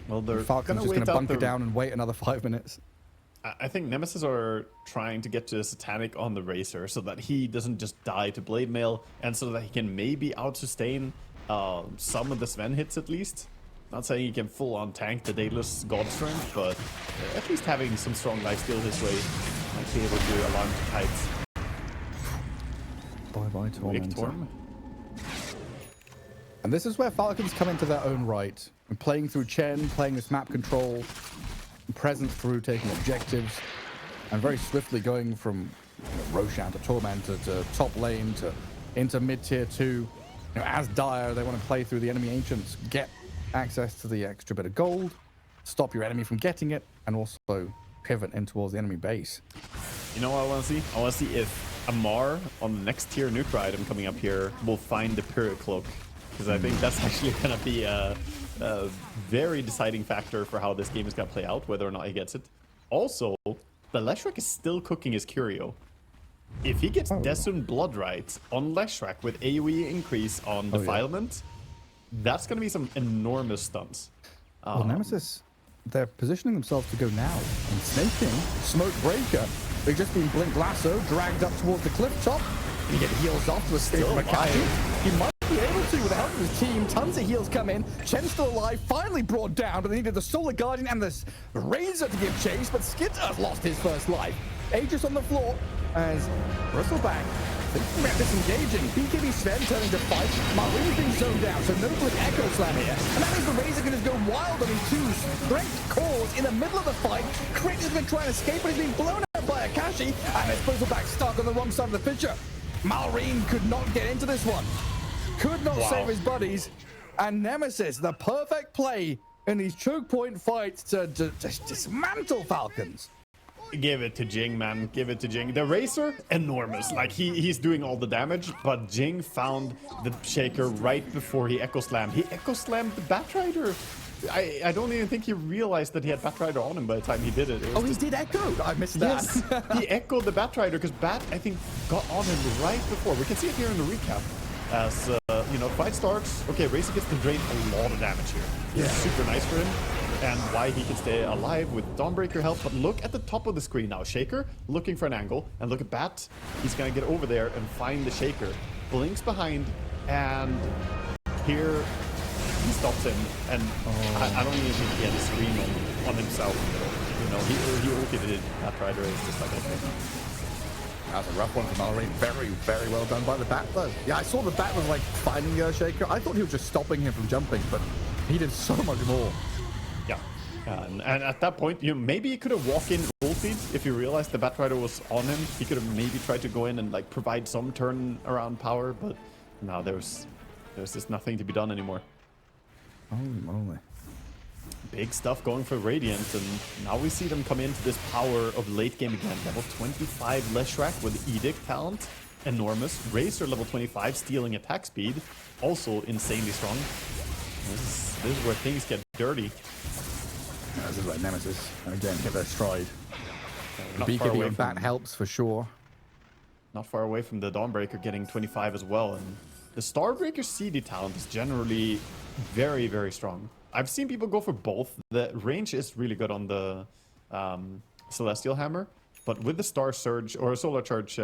A: Well, they're
B: Falcons just going to bunker down and wait another 5 minutes.
A: I think Nemesis are trying to get to Satanic on the Racer so that he doesn't just die to Blade Mail, and so that he can maybe out-sustain some of the Sven hits at least. Not saying he can full-on tank the Daedalus God Strength, but at least having some strong lifesteal his way might be able to allow him to kite.
B: Bye-bye, Tormentor.
A: Torm.
B: And this is where Falcons come into their own right. And playing through Chen, playing this map control, presence through taking objectives, and very swiftly going from Roshan to Tormentor to top lane to into mid-tier 2. You know, as Dire, they want to play through the enemy ancients, get access to the extra bit of gold, stop your enemy from getting it, and also pivot in towards the enemy base.
A: You know what I want to see? I want to see if Amar on the next tier nuclear item coming up here will find the Period Cloak. Because I think that's actually going to be a very deciding factor for how this game is going to play out, whether or not he gets it. Also, the Leshrac is still cooking his Curio. If he gets Desun Bloodright on Leshrac with AoE increase on Defilement, that's going to be some enormous stunts.
B: Well, Nemesis, they're positioning themselves to go now. And snaking, Smoke Breaker. They've just been Blink Lasso, dragged up towards the cliff top. And he get heals off to escape from a capture. He might be able to with the help of his team. Tons of heals come in. Chen's still alive, finally brought down, but they needed the Solar Guardian and the Razor to give chase, but Skitter lost his first life. Aegis on the floor as Bristleback thinking about disengaging. BKB Sven turning to fight. Marine's being zoned down, so no Blink Echo Slam here. And that means the Razor can just go wild on these two strength cores in the middle of the fight. Crit is going to try and escape, but he's being blown out by Akashi, and his Bristleback stuck on the wrong side of the picture. Malrine could not get into this one. Could not save his buddies. And Nemesis, the perfect play in these choke point fights to just dismantle Falcons.
A: Give it to Jing, man. Give it to Jing. The Racer, enormous. Like, he's doing all the damage, but Jing found the Shaker right before he Echo Slammed. He Echo Slammed the Batrider. I don't even think he realized that he had Batrider on him by the time he did it.
B: Oh, he did Echo? I missed that.
A: Yes, he echoed the Batrider because Bat, I think, got on him right before. We can see it here in the recap. As, you know, fight starts. Okay, Racer gets to drain a lot of damage here. Yeah. It's super nice for him. And why he can stay alive with Dawnbreaker help. But look at the top of the screen now. Shaker looking for an angle. And look at Bat. He's going to get over there and find the Shaker. Blinks behind. And here he stops him. And I don't even think he had a screen on himself. You know, he ulted it. Bat Rider is just like, okay.
B: That's a rough one for Mallory. Very, very well done by the Bat, though. Yeah, I saw the Bat was like finding the Shaker. I thought he was just stopping him from jumping, but he did so much more.
A: Yeah. And at that point, you know, maybe he could have walked in ulted if he realized the Batrider was on him. He could have maybe tried to go in and like provide some turn around power, but no, there's just nothing to be done anymore.
B: Holy moly.
A: Big stuff going for Radiant, and now we see them come into this power of late game again. Level 25 Leshrac with Edict talent, enormous. Racer level 25 stealing attack speed, also insanely strong. This is where things get dirty.
B: Yeah, this is like Nemesis, again, hit their stride. BKB on Bat helps for sure.
A: Not far away from the Dawnbreaker getting 25 as well, and the Starbreaker CD talent is generally very, very strong. I've seen people go for both. The range is really good on the Celestial Hammer. But with the Star Surge or Solar Charge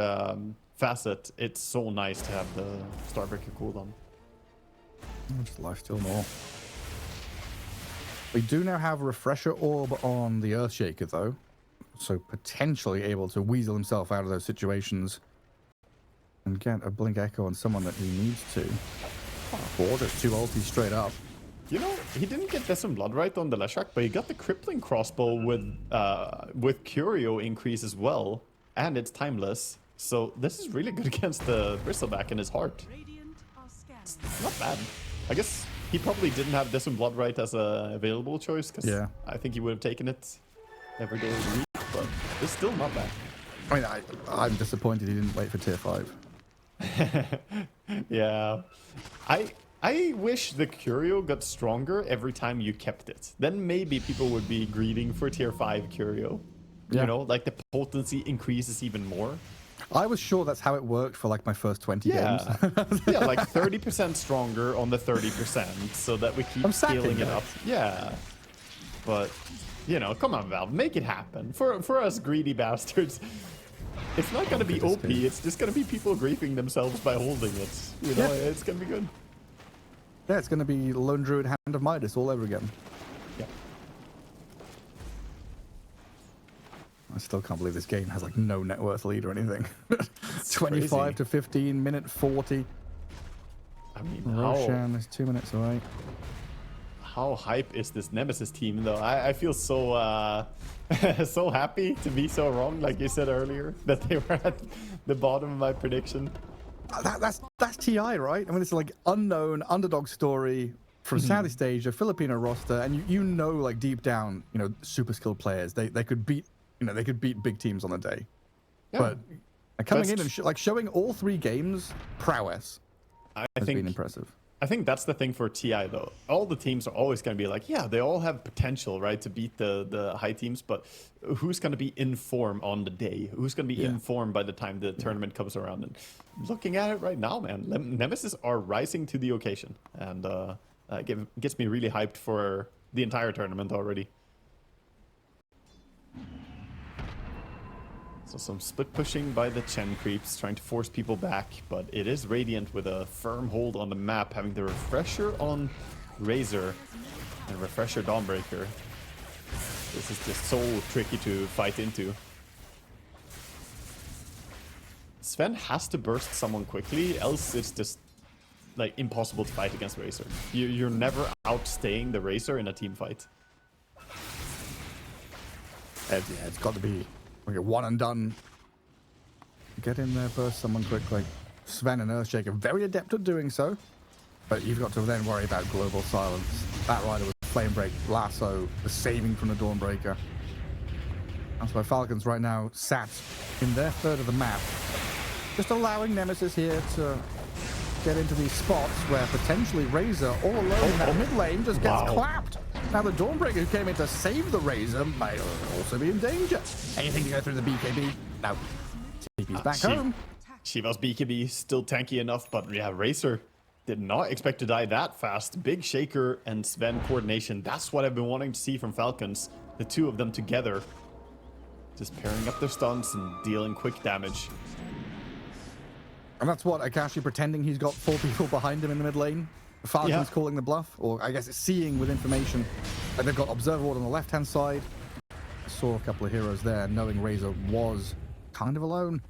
A: facet, it's so nice to have the Starbreaker cooldown.
B: Just lifesteal more. We do now have a Refresher Orb on the Earthshaker, though. So potentially able to weasel himself out of those situations and get a Blink Echo on someone that he needs to. Or just 2 ultis straight up.
A: You know, he didn't get Desmond Blood right on the Leshak, but he got the Crippling Crossbow with Curio increase as well, and it's timeless. So this is really good against the Bristleback in his heart. It's not bad. I guess he probably didn't have Desmond Blood right as a available choice, because I think he would have taken it every day of the week, but it's still not bad.
B: I mean, I'm disappointed he didn't wait for tier 5.
A: Yeah. I wish the Curio got stronger every time you kept it. Then maybe people would be greeting for tier 5 Curio. You know, like the potency increases even more.
B: I was sure that's how it worked for like my first 20 games.
A: Yeah, like 30% stronger on the 30% so that we keep scaling it up. Yeah. But, you know, come on, Valve, make it happen. For us greedy bastards, it's not going to be OP. It's just going to be people griefing themselves by holding it. You know, it's going to be good.
B: Yeah, it's going to be Lone Druid Hand of Midas all over again.
A: Yeah.
B: I still can't believe this game has like no net worth lead or anything. 25
A: crazy.
B: to 15, minute 40.
A: I mean,
B: Roshan is 2 minutes away.
A: How hype is this Nemesis team, though? I feel so so happy to be so wrong, like you said earlier, that they were at the bottom of my prediction.
B: That's TI, right? I mean, it's like unknown underdog story from Southeast Asia, Filipino roster, and you know, like deep down, you know, super skilled players. They could beat, you know, they could beat big teams on the day. Yeah. But coming in and showing all 3 games prowess has been impressive.
A: I think that's the thing for TI, though. All the teams are always going to be like, yeah, they all have potential, right, to beat the high teams, but who's going to be in form on the day? Who's going to be in form by the time the tournament comes around? And looking at it right now, man, Nemesis are rising to the occasion, and gets me really hyped for the entire tournament already. So some split pushing by the Chen creeps, trying to force people back, but it is Radiant with a firm hold on the map, having the Refresher on Razor and Refresher Dawnbreaker. This is just so tricky to fight into. Sven has to burst someone quickly, else it's just like impossible to fight against Razor. You're never outstaying the Razor in a team fight.
B: Yeah, it's got to be like a one and done. Get in there, burst someone quickly. Sven and Earthshaker very adept at doing so, but you've got to then worry about global silence. That rider with Flame Break, Lasso, the saving from the Dawnbreaker. That's why Falcons right now sat in their third of the map, just allowing Nemesis here to get into these spots where potentially Razor all alone in that mid lane just gets clapped. Now the Dawnbreaker who came in to save the Razor may also be in danger. Anything to go through the BKB? No. TP's back home.
A: Shiva's BKB still tanky enough, but yeah, Razor did not expect to die that fast. Big Shaker and Sven coordination. That's what I've been wanting to see from Falcons. The two of them together. Just pairing up their stuns and dealing quick damage.
B: And that's what Akashi pretending he's got 4 people behind him in the mid lane. Falcons calling the bluff, or I guess it's seeing with information. And they've got Observer Ward on the left-hand side. I saw a couple of heroes there, knowing Razor was kind of alone.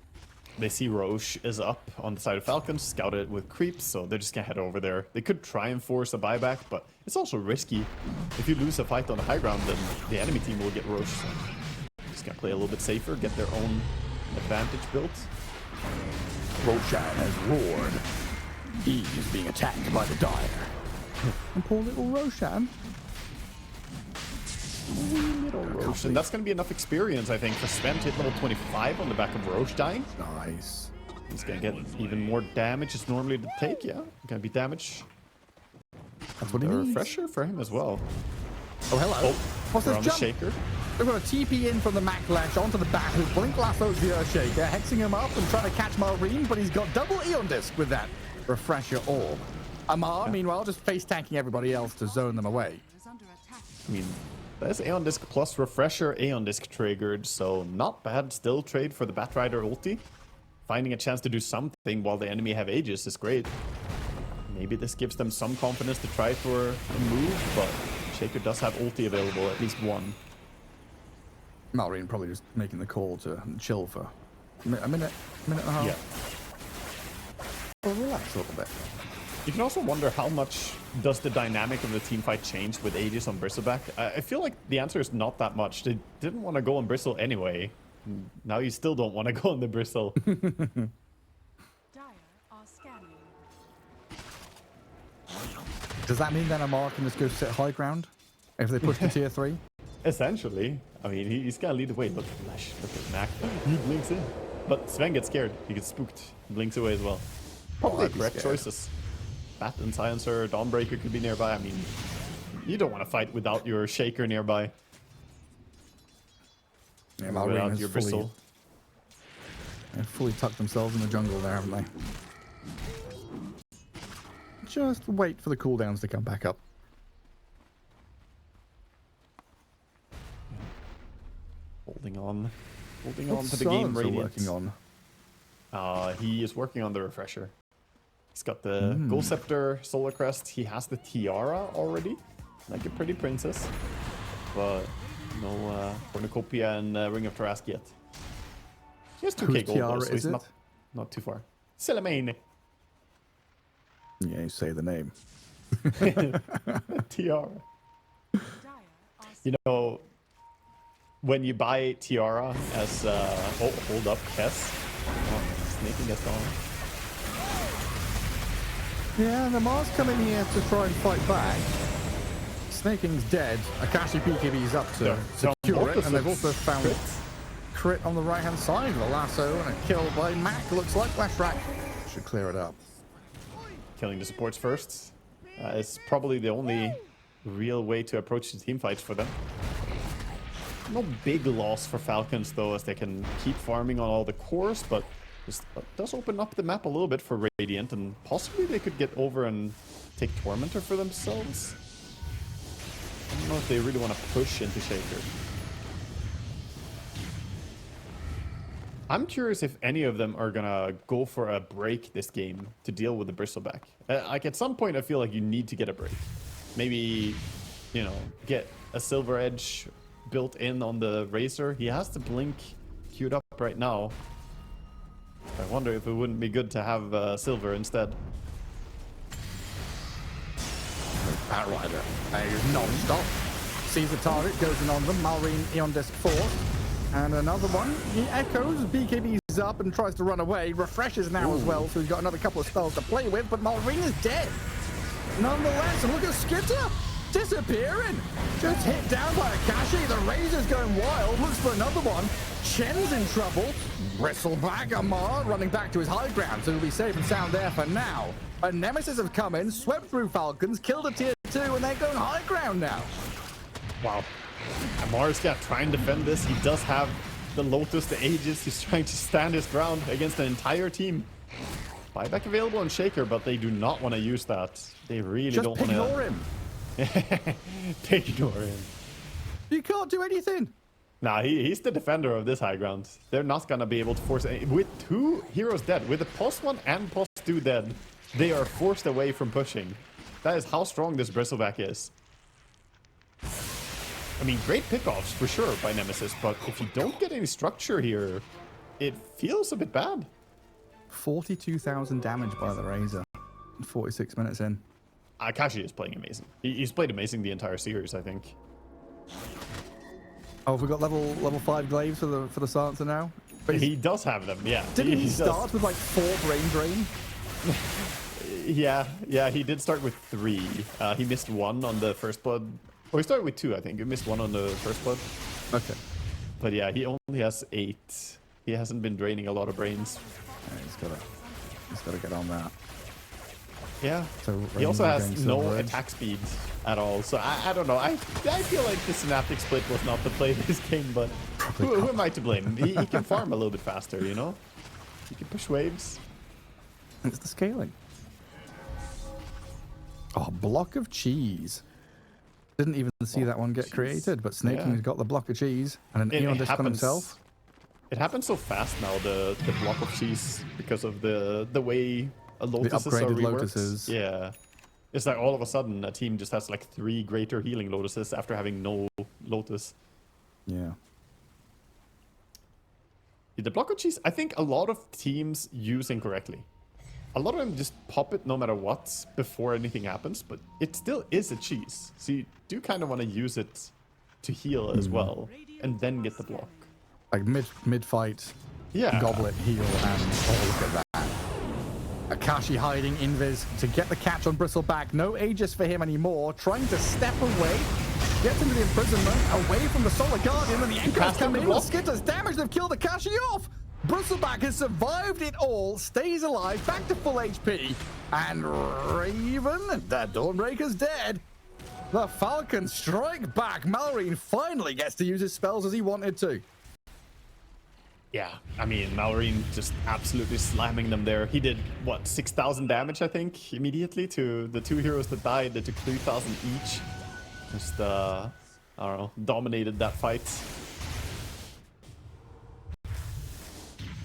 A: They see Roche is up on the side of Falcons, scouted it with creeps, so they're just gonna head over there. They could try and force a buyback, but it's also risky. If you lose a fight on the high ground, then the enemy team will get Roche. So just gonna play a little bit safer, get their own advantage built.
B: Roshan has roared. He is being attacked by the Dire. And poor little Roshan.
A: Little Roche. And that's going to be enough experience, I think, for Sven to hit level 25 on the back of Roche dying.
B: Nice.
A: He's going to get even more damage as normally to take, yeah. Going to be damage.
B: That's what he needs.
A: Refresher for him as well.
B: Oh, hello.
A: Oh,
B: what's this jump?
A: Shaker.
B: They've got a TP in from the Mac Lash onto the back, who blink lassos the Earthshaker, hexing him up and trying to catch Marine, but he's got double Eon Disc with that Refresher Orb. Amar, meanwhile, just face tanking everybody else to zone them away.
A: I mean, That's Aeon Disc plus Refresher Aeon Disc triggered, so not bad. Still trade for the Batrider ulti. Finding a chance to do something while the enemy have Aegis is great. Maybe this gives them some confidence to try for a move, but Shaker does have ulti available, at least one.
B: Malrine probably just making the call to chill for a minute and a half.
A: Yeah.
B: Or relax a little bit.
A: You can also wonder how much does the dynamic of the team fight change with Aegis on Bristleback. I feel like the answer is not that much. They didn't want to go on Bristle anyway. Now you still don't want to go on the Bristle.
B: Does that mean then Amar can just go sit high ground if they push to tier 3?
A: Essentially. I mean, he's got to lead the way. Look at Flash. Look at Mac. He blinks in. But Sven gets scared. He gets spooked. He blinks away as well. Probably correct choices. Bat and Silencer, Dawnbreaker could be nearby. I mean, you don't want to fight without your Shaker nearby.
B: Yeah, Malrine has
A: your
B: fully,
A: Bristle.
B: Fully tucked themselves in the jungle there, haven't they? Just wait for the cooldowns to come back up.
A: Holding on
B: What's
A: to the game.
B: Silence
A: Radiant.
B: working on?
A: He is working on the Refresher. He's got the Gold Scepter, Solar Crest. He has the Tiara already, like a pretty princess, but no Cornucopia and Ring of Tarrasque yet. He has 2k gold though, so he's not too far. Silamain.
B: Yeah, you say the name.
A: Tiara. You know, when you buy Tiara as hold up, Kess. Oh, snaking us on.
B: Yeah, the Mars come in here to try and fight back. Snaking's dead. Akashi BKB's up to secure it, and they've also found crit on the right-hand side of the lasso, and a kill by Mac. Looks like Flashback should clear it up.
A: Killing the supports first is probably the only real way to approach the team fights for them. No big loss for Falcons though, as they can keep farming on all the cores, but this does open up the map a little bit for Radiant, and possibly they could get over and take Tormentor for themselves. I don't know if they really want to push into Shaker. I'm curious if any of them are gonna go for a break this game to deal with the Bristleback. Like at some point I feel like you need to get a break. Maybe, you know, get a Silver Edge built in on the Razor. He has the Blink queued up right now. I wonder if it wouldn't be good to have Silver instead.
B: Batrider, non-stop. Sees the target, goes in on them. Malrine Eon Disc forced. And another one. He echoes, BKB's up and tries to run away. Refreshes now as well, so he's got another couple of spells to play with, but Malrine is dead. Nonetheless, and look at Skitter disappearing. Just hit down by Akashi. The Razor's going wild. Looks for another one. Chen's in trouble. Bristleback, Amar running back to his high ground, so he'll be safe and sound there for now. But Nemesis have come in, swept through Falcons, killed a tier 2, and they're going high ground now.
A: Wow. Amar's got to try and defend this. He does have the Lotus, the Aegis. He's trying to stand his ground against an entire team. Buyback available on Shaker, but they do not want to use that. They really don't want to.
B: Just ignore him.
A: Ignore him.
B: You can't do anything.
A: Nah, he's the defender of this high ground. They're not going to be able to force it. With 2 heroes dead, with the +1 and +2 dead, they are forced away from pushing. That is how strong this Bristleback is. I mean, great pickoffs for sure by Nemesis, but if you don't get any structure here, it feels a bit bad.
B: 42,000 damage by the Razor. 46 minutes in.
A: Akashi is playing amazing. He's played amazing the entire series, I think.
B: Oh, have we got level 5 glaives for the Silencer now?
A: But he does have them, yeah.
B: Didn't he start with like 4 brain drain?
A: Yeah, he did start with 3. He missed 1 on the first blood. Oh, he started with 2, I think. He missed 1 on the first blood.
B: Okay.
A: But yeah, he only has 8. He hasn't been draining a lot of brains.
B: Yeah, he's gotta get on that.
A: Yeah.
B: So
A: he also has no attack speed at all. So I don't know. I feel like the Synaptic Split was not to play this game, but who am I to blame? He can farm a little bit faster, you know? He can push waves.
B: It's the scaling. Oh, block of cheese. Didn't even see that one get created, but Snaking's got the block of cheese and an Eon disc on himself.
A: It happens so fast now, the block of cheese, because of the way lotuses are reworked.
B: Lotuses.
A: Yeah. It's like all of a sudden a team just has like 3 greater healing lotuses after having no lotus.
B: Yeah.
A: The block of cheese, I think a lot of teams use incorrectly. A lot of them just pop it no matter what before anything happens, but it still is a cheese. So you do kind of want to use it to heal as well, and then get the block.
B: Like mid fight,
A: yeah.
B: Goblet, heal, and oh, look at that. Akashi hiding Invis to get the catch on Bristleback. No Aegis for him anymore. Trying to step away. Gets into the imprisonment, away from the Solar Guardian, and the Anchors come in. The Skitters damage, they've killed Akashi off. Bristleback has survived it all, stays alive, back to full HP. And Raven, the Dawnbreaker's dead. The Falcons strike back. Mallory finally gets to use his spells as he wanted to.
A: Yeah, I mean, Mallory just absolutely slamming them there. He did, what, 6,000 damage, I think, immediately to the 2 heroes that died. They took 3,000 each. Just, I don't know, dominated that fight.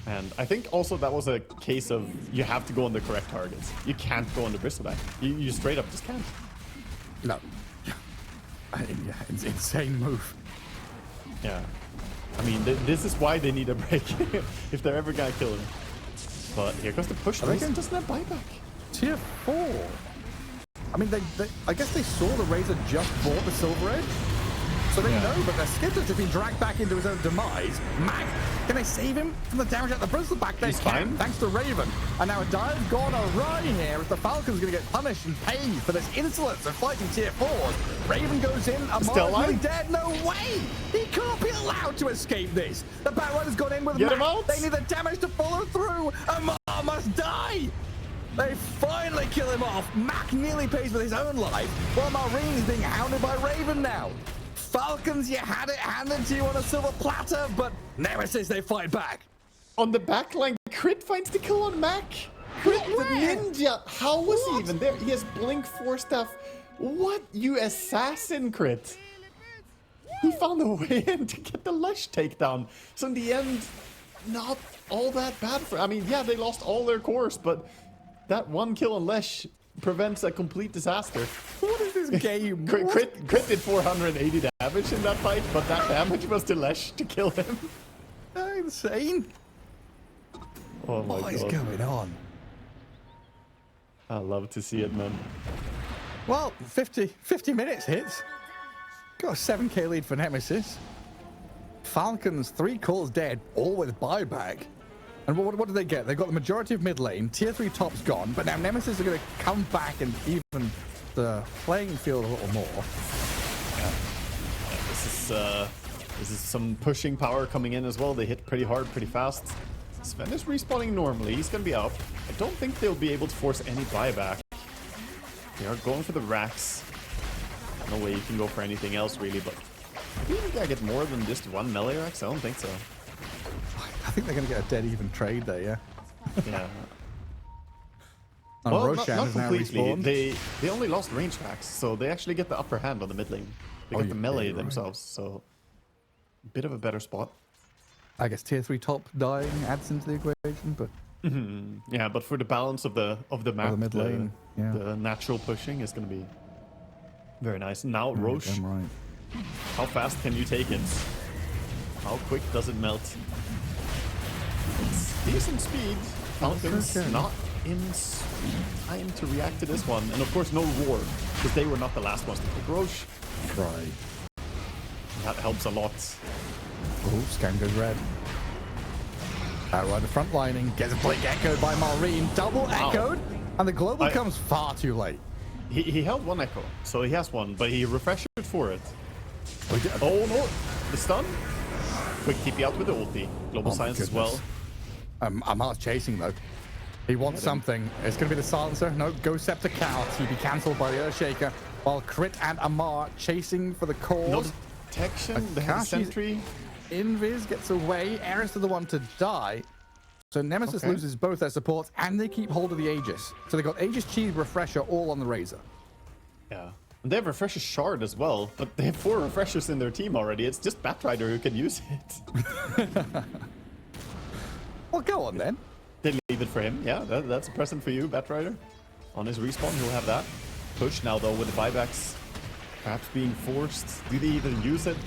A: And I think also that was a case of you have to go on the correct targets. You can't go on the Bristleback. You straight up just can't.
B: No. Yeah, it's insane move.
A: Yeah. I mean, this is why they need a break if they're ever gonna kill him. But here goes the push. Doesn't have buyback.
B: Tier 4. I mean, I guess they saw the Razor just bought the Silver Edge. So they know, but their Skitters have been dragged back into his own demise. Mag, can they save him from the damage at the Bristleback? They can, thanks to Raven. And now a dive gone awry here as the Falcons going to get punished and paid for this insolence of fighting tier 4s. Raven goes in, Amar's really dead. No way! He can't be allowed to escape this. The Batrider's gone in with Mag. They need the damage to follow through. Amar must die! They finally kill him off. Mac nearly pays with his own life, while Marine is being hounded by Raven now. Falcons, you had it handed to you on a silver platter, but Nemesis, they fight back.
A: On the backline, Crit finds the kill on Mac. Crit the ninja. How was he even there? He has Blink 4 stuff. What, you assassin, Crit? He found a way in to get the Lush takedown. So in the end, not all that bad for... I mean, yeah, they lost all their cores, but that one kill on Lesh prevents a complete disaster.
B: What is this game?
A: Crit did 480 damage in that fight, but that damage was to Lesh to kill him.
B: Insane.
A: Oh my god.
B: What is going on?
A: I love to see it, man.
B: Well, 50 minutes hits. Got a 7k lead for Nemesis. Falcons, 3 calls dead, all with buyback. And what do they get? They've got the majority of mid lane. Tier 3 top's gone, but now Nemesis are going to come back and even the playing field a little more.
A: Yeah, this is some pushing power coming in as well. They hit pretty hard, pretty fast. Sven is respawning normally. He's going to be up. I don't think they'll be able to force any buyback. They are going for the racks. No way you can go for anything else, really, but I think I get more than just 1 melee rax. I don't think so.
B: I think they're going to get a dead even trade there, yeah.
A: Yeah.
B: Well, Roshan not completely.
A: They only lost range racks, so they actually get the upper hand on the mid lane. They get the melee themselves, so a bit of a better spot.
B: I guess tier 3 top dying adds into the equation, but
A: yeah, but for the balance of the map,
B: the mid lane,
A: the natural pushing is going to be very nice. Now Roche, how fast can you take it? How quick does it melt? It's decent speed. Falcons not in time to react to this one, and of course no roar, because they were not the last ones to pick Roche.
B: Right.
A: That helps a lot.
B: Oh, scan goes red. Right, the front lining gets blink echoed by Marine, double echoed, and the global comes far too late.
A: He held 1 echo, so he has 1, but he refreshed it for it. Oh no, the stun. Quick TP out with the ulti. Global science as well.
B: Amar's chasing though. He wants something. It's going to be the silencer. No, Ghost Scepter Cow. TP cancelled by the Earthshaker. While Crit and Amar chasing for the cause.
A: No detection. They have a sentry.
B: Invis gets away. Eris is the one to die. So Nemesis loses both their supports and they keep hold of the Aegis. So they got Aegis, Cheese, Refresher all on the Razor.
A: Yeah. They have Refresher Shard as well, but they have 4 Refreshers in their team already. It's just Batrider who can use it.
B: Well, go on then.
A: They leave it for him. Yeah, that's a present for you, Batrider. On his respawn, he'll have that. Push now, though, with the buybacks perhaps being forced. Do they even use it?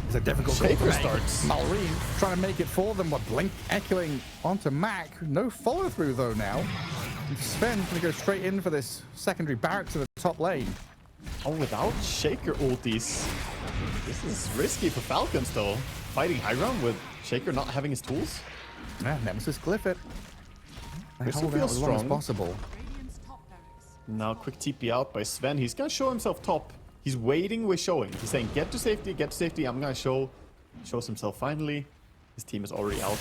B: It's a difficult
A: Shaker starts.
B: Malrine trying to make it for them, but Blink echoing onto Mac. No follow through though now. Sven's going to go straight in for this secondary barracks to the top lane.
A: Oh, without Shaker ultis. This is risky for Falcons, though. Fighting high ground with Shaker not having his tools.
B: Yeah, Nemesis glyph it. They
A: Crystal
B: hold out
A: feels
B: as long as
A: strong.
B: possible.
A: Now, quick TP out by Sven. He's going to show himself top. He's waiting with showing. He's saying, get to safety, get to safety. I'm going to show. Shows himself finally. His team is already out.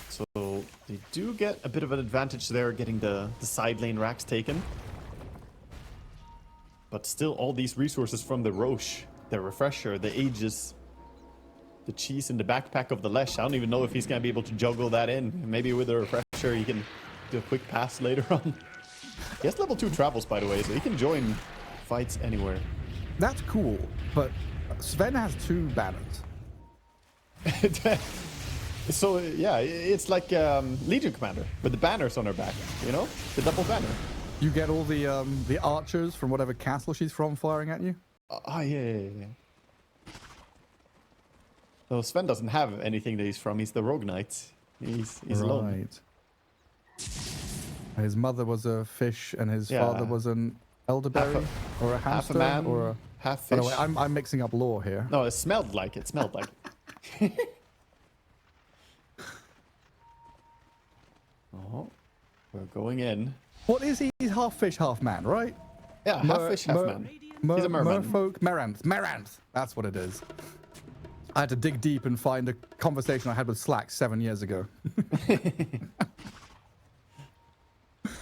A: So they do get a bit of an advantage there, getting the side lane racks taken. But still, all these resources from the Roche, the Refresher, the Aegis, the cheese in the backpack of the Lesh. I don't even know if he's going to be able to juggle that in. Maybe with the Refresher, he can do a quick pass later on. He has level 2 travels, by the way, so he can join fights anywhere.
B: That's cool, but Sven has 2 banners.
A: So, yeah, it's like Legion Commander with the banners on her back, you know? The double banner.
B: You get all the archers from whatever castle she's from firing at you?
A: Yeah. So Sven doesn't have anything that he's from. He's the Rogue Knight. He's alone.
B: His mother was a fish and his father was an elderberry or a hamster
A: man,
B: or a...
A: half
B: By
A: fish.
B: the way, I'm mixing up lore here.
A: No, it smelled like it. Oh, we're going in.
B: What is he? He's half fish, half man, right?
A: Yeah, half fish, half man. He's a merman.
B: Merfolk, Meranth. That's what it is. I had to dig deep and find a conversation I had with Slack 7 years ago.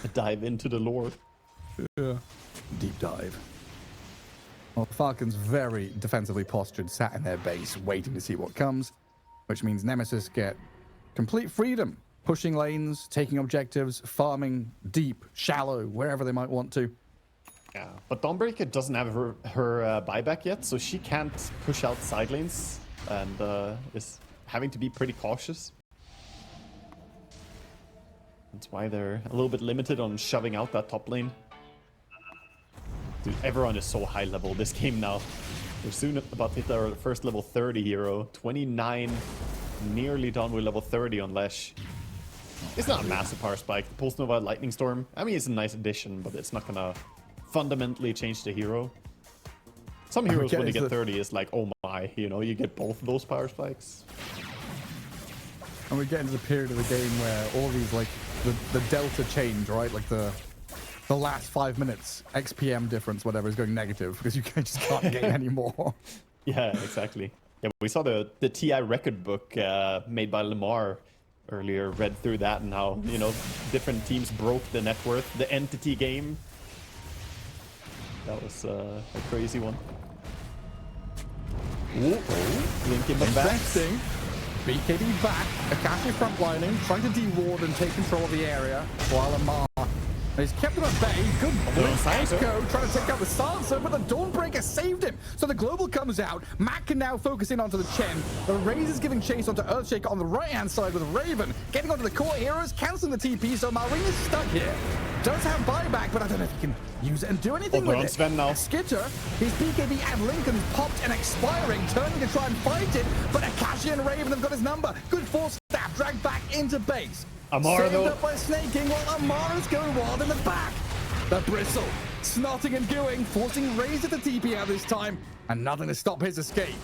A: A dive into the lore.
B: Yeah. Deep dive. Well, the Falcons very defensively postured, sat in their base, waiting to see what comes, which means Nemesis get complete freedom, pushing lanes, taking objectives, farming deep, shallow, wherever they might want to.
A: Yeah, but Dawnbreaker doesn't have her buyback yet, so she can't push out side lanes and is having to be pretty cautious. That's why they're a little bit limited on shoving out that top lane. Dude, everyone is so high level this game now. We're soon about to hit our first level 30 hero. 29, nearly done with level 30 on Lesh. It's not a massive power spike. The Pulse Nova Lightning Storm, I mean, it's a nice addition, but it's not gonna fundamentally change the hero. Some heroes, when they get 30, is like, oh my, you know, you get both of those power spikes.
B: And we get into the period of the game where all these, like, the delta change, right? Like the last 5 minutes, XPM difference, whatever, is going negative because you just can't gain anymore.
A: Yeah, exactly. Yeah, we saw the TI record book made by Lamar earlier, read through that, and how, you know, different teams broke the net worth, the entity game. That was a crazy one. Link in the back.
B: Interesting. BKB back, Akashi frontlining, trying to deward and take control of the area, while Amar he's kept him at bay. Good Echo trying to take out the Sansa, but the Dawnbreaker saved him. So the Global comes out. Mac can now focus in onto the Chen. The Raze is giving chase onto Earthshaker on the right-hand side with Raven. Getting onto the core heroes, cancelling the TP, so Malrine is stuck here. Does have buyback, but I don't know if he can use it and do anything with it.
A: Sven now.
B: Skitter, his BKB and Lincoln's popped and expiring, turning to try and fight it, but Akashi and Raven have got his number. Good force stab, dragged back into base.
A: Amara,
B: Saved up by Snaking while Amara's going wild in the back. The Bristle, snotting and gooing, forcing Razor to TP out this time, and nothing to stop his escape.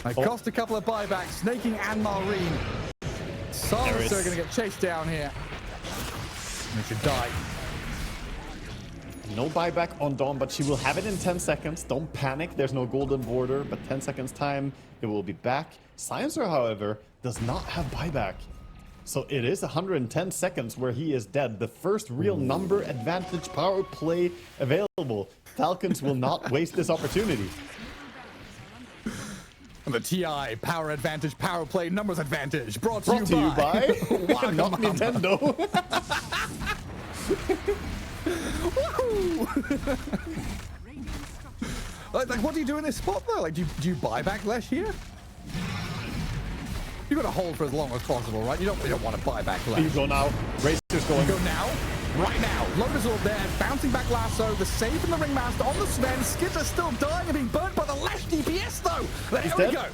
B: It cost a couple of buybacks, Snaking and Malrine. Sansa are going to get chased down here. They should die.
A: No buyback on Dawn, but she will have it in 10 seconds. Don't panic. There's no golden border, but 10 seconds time, it will be back. Sciencer, however, does not have buyback. So it is 110 seconds where he is dead. The first real number advantage power play available. Falcons will not waste this opportunity.
B: And The TI Power Advantage Power Play Numbers Advantage brought to
A: Brought to you by
B: Wildcard.
A: not Nintendo.
B: like, what do you do in this spot though? Like, do you buy back Lesh here? You got to hold for as long as possible, right? You don't want to buy back Lesh.
A: You go now. Racer's going.
B: Go now. Right now, Lotus Orb there, bouncing back lasso, the save from the Ringmaster on the Sven. Skids are still dying and being burnt by the Lesh DPS though. There we go.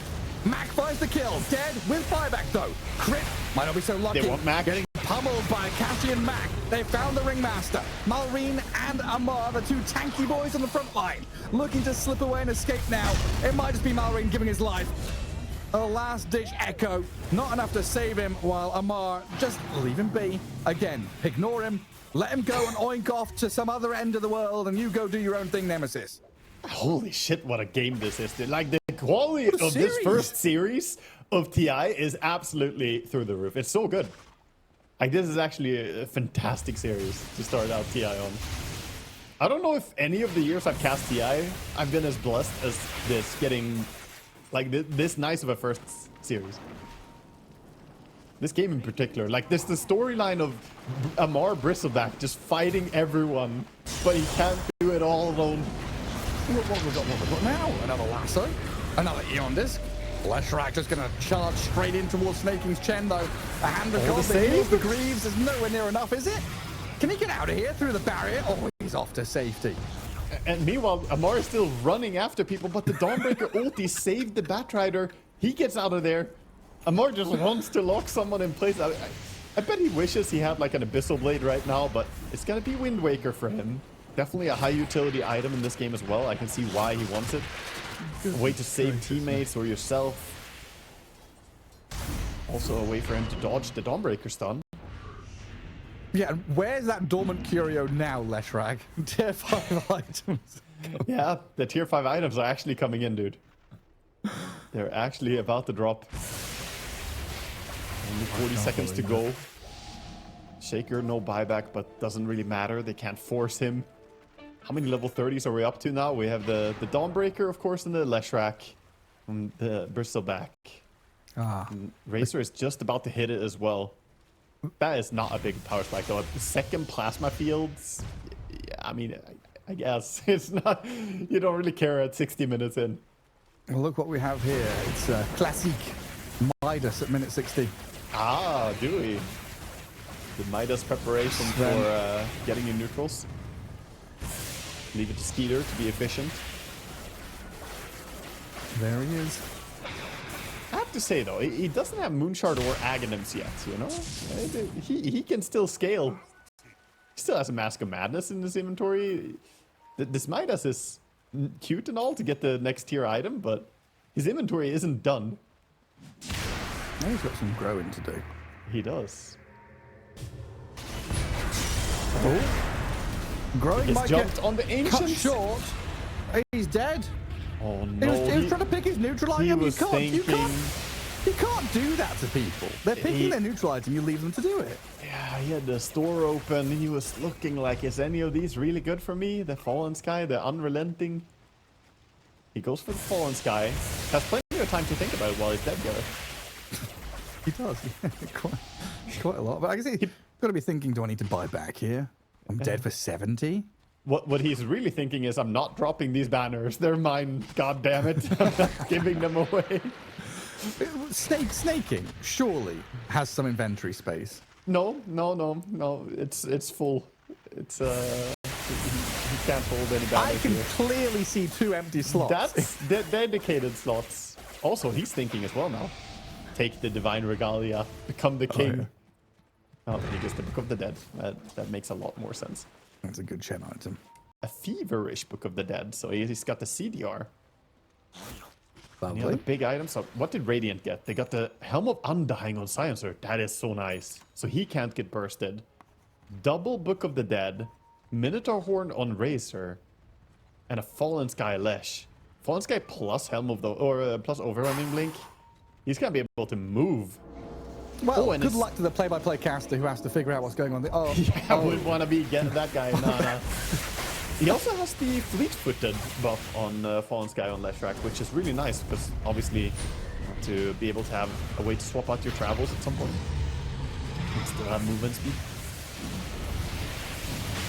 B: Mac finds the kill, dead with buyback though. Crit might not be so lucky.
A: They want Mac.
B: Getting pummeled by Cassian Mac. They found the Ringmaster. Malrine and Amar, the two tanky boys on the front line, looking to slip away and escape now. It might just be Malrine giving his life. A last-ditch echo, not enough to save him, while Amar just leave him be. Again, ignore him. Let him go and oink off to some other end of the world, and you go do your own thing, Nemesis.
A: Holy shit, what a game this is, dude. Like, the quality of this first series of TI is absolutely through the roof. It's so good. Like, this is actually a fantastic series to start out TI on. I don't know if any of the years I've cast TI, I've been as blessed as this, getting, like, this nice of a first series. This game in particular, like, this the storyline of Amar Bristleback just fighting everyone, but he can't do it all alone.
B: What we got now? Another lasso, another Eon disc. Leshrac just gonna charge straight in towards Snake King's Chen though. A hand record, the Greaves is nowhere near enough, is it? Can he get out of here through the barrier? Oh, he's off to safety.
A: And meanwhile, Amar is still running after people, but the Dawnbreaker ulti saved the Batrider. He gets out of there. Amar just wants to lock someone in place. I bet he wishes he had like an Abyssal Blade right now, but it's gonna be Wind Waker for him. Definitely a high utility item in this game as well. I can see why he wants it. A way to save teammates or yourself. Also a way for him to dodge the Dawnbreaker stun.
B: Yeah, where's that Dormant Curio now, Leshrac? Tier 5 items.
A: Yeah, the tier 5 items are actually coming in, dude. They're actually about to drop. Only 40 seconds to go. Shaker, no buyback, but doesn't really matter. They can't force him. How many level 30s are we up to now? We have the Dawnbreaker, of course, and the Leshrac. And the Bristleback. And Racer is just about to hit it as well. That is not a big power spike, though. The second plasma fields, yeah, I mean, I guess. It's not, you don't really care at 60 minutes in.
B: Well, look what we have here. It's classic Midas at minute 60.
A: Ah, do we? The Midas preparation for getting in neutrals. Leave it to Skeeter to be efficient.
B: There he is.
A: I have to say, though, he doesn't have Moonshard or Aghanims yet, you know? He can still scale. He still has a Mask of Madness in his inventory. This Midas is cute and all to get the next tier item, but his inventory isn't done.
B: Now he's got some growing to do.
A: He does.
B: Oh. Growing might
A: jumped
B: get
A: on the Ancients.
B: cut short. He's dead.
A: Oh no.
B: He was trying to pick his neutral item. You can't do that to people. They're picking their neutral item, you leave them to do it.
A: Yeah, he had the store open. He was looking like, is any of these really good for me? The Fallen Sky, the Unrelenting. He goes for the Fallen Sky. Has plenty of time to think about it while he's dead, Gareth.
B: He does, yeah, quite a lot. But I guess he's got to be thinking, do I need to buy back here? I'm dead for 70.
A: What he's really thinking is, I'm not dropping these banners. They're mine. God damn it! I'm not giving them away.
B: Snaking surely has some inventory space.
A: No. It's full. It's he can't hold any banners.
B: I can
A: here.
B: clearly see 2 empty slots.
A: That's dedicated slots. Also, he's thinking as well now. Take the Divine Regalia, become the king. Oh, he gets the Book of the Dead. That makes a lot more sense.
B: That's a good Chen item.
A: A feverish Book of the Dead, so he's got the CDR.
B: Lovely.
A: Any other big items? So what did Radiant get? They got the Helm of Undying on Silencer. That is so nice. So he can't get bursted. Double Book of the Dead, Minotaur Horn on Razor, and a Fallen Sky Lesh. Fallen Sky plus Helm of the plus Overwhelming Blink. He's gonna be able to move.
B: Well, good luck to the play-by-play caster who has to figure out what's going on.
A: I wouldn't want to be getting that guy. No. He also has the fleet-footed buff on Fallen Sky on Leshrac, which is really nice because obviously to be able to have a way to swap out your travels at some point. And still have movement speed.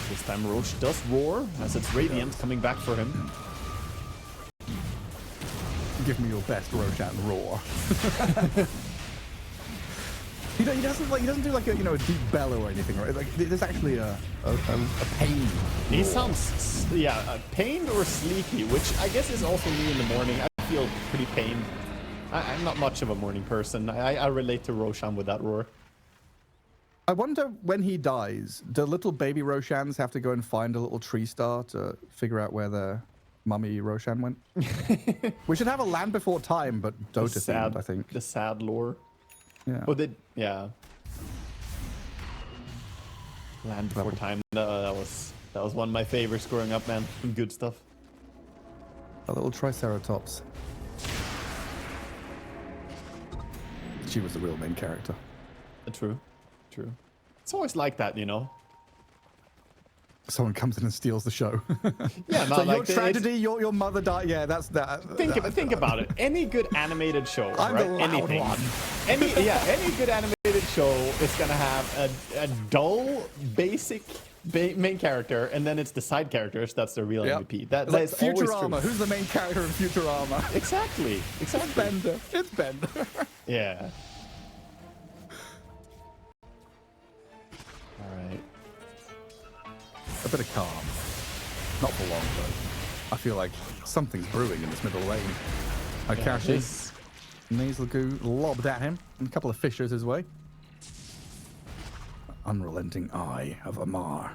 A: This time Roche does roar as it's Radiant coming back for him.
B: Give me your best Roshan roar. He doesn't do like a a deep bellow or anything, right? Like there's actually a pain.
A: He sounds pained or sleepy, which I guess is also me in the morning. I feel pretty pained. I'm not much of a morning person. I relate to Roshan with that roar.
B: I wonder when he dies, do little baby Roshans have to go and find a little tree star to figure out where their mummy Roshan went? We should have a Land Before Time, but Dota themed, I think.
A: The sad lore.
B: Yeah.
A: Oh, yeah. Land Before Time. That was one of my favorites growing up, man. Some good stuff.
B: A little Triceratops. She was the real main character.
A: True. It's always like that, you know.
B: Someone comes in and steals the show.
A: Yeah, not
B: so
A: like
B: your tragedy, your mother died. Yeah, that's that.
A: Think about it. Any good animated show,
B: I'm
A: right?
B: the loud
A: Anything.
B: one.
A: Any good animated show is gonna have a dull, basic main character, and then it's the side characters that's the real MVP. That
B: like
A: is always
B: Futurama.
A: true.
B: Who's the main character in Futurama?
A: Exactly.
B: It's Bender. It's Bender.
A: Yeah. All right.
B: A bit of calm. Not for long, though. I feel like something's brewing in this middle lane. Akashi, nasal goo lobbed at him, and a couple of fissures his way. Unrelenting eye of Amar.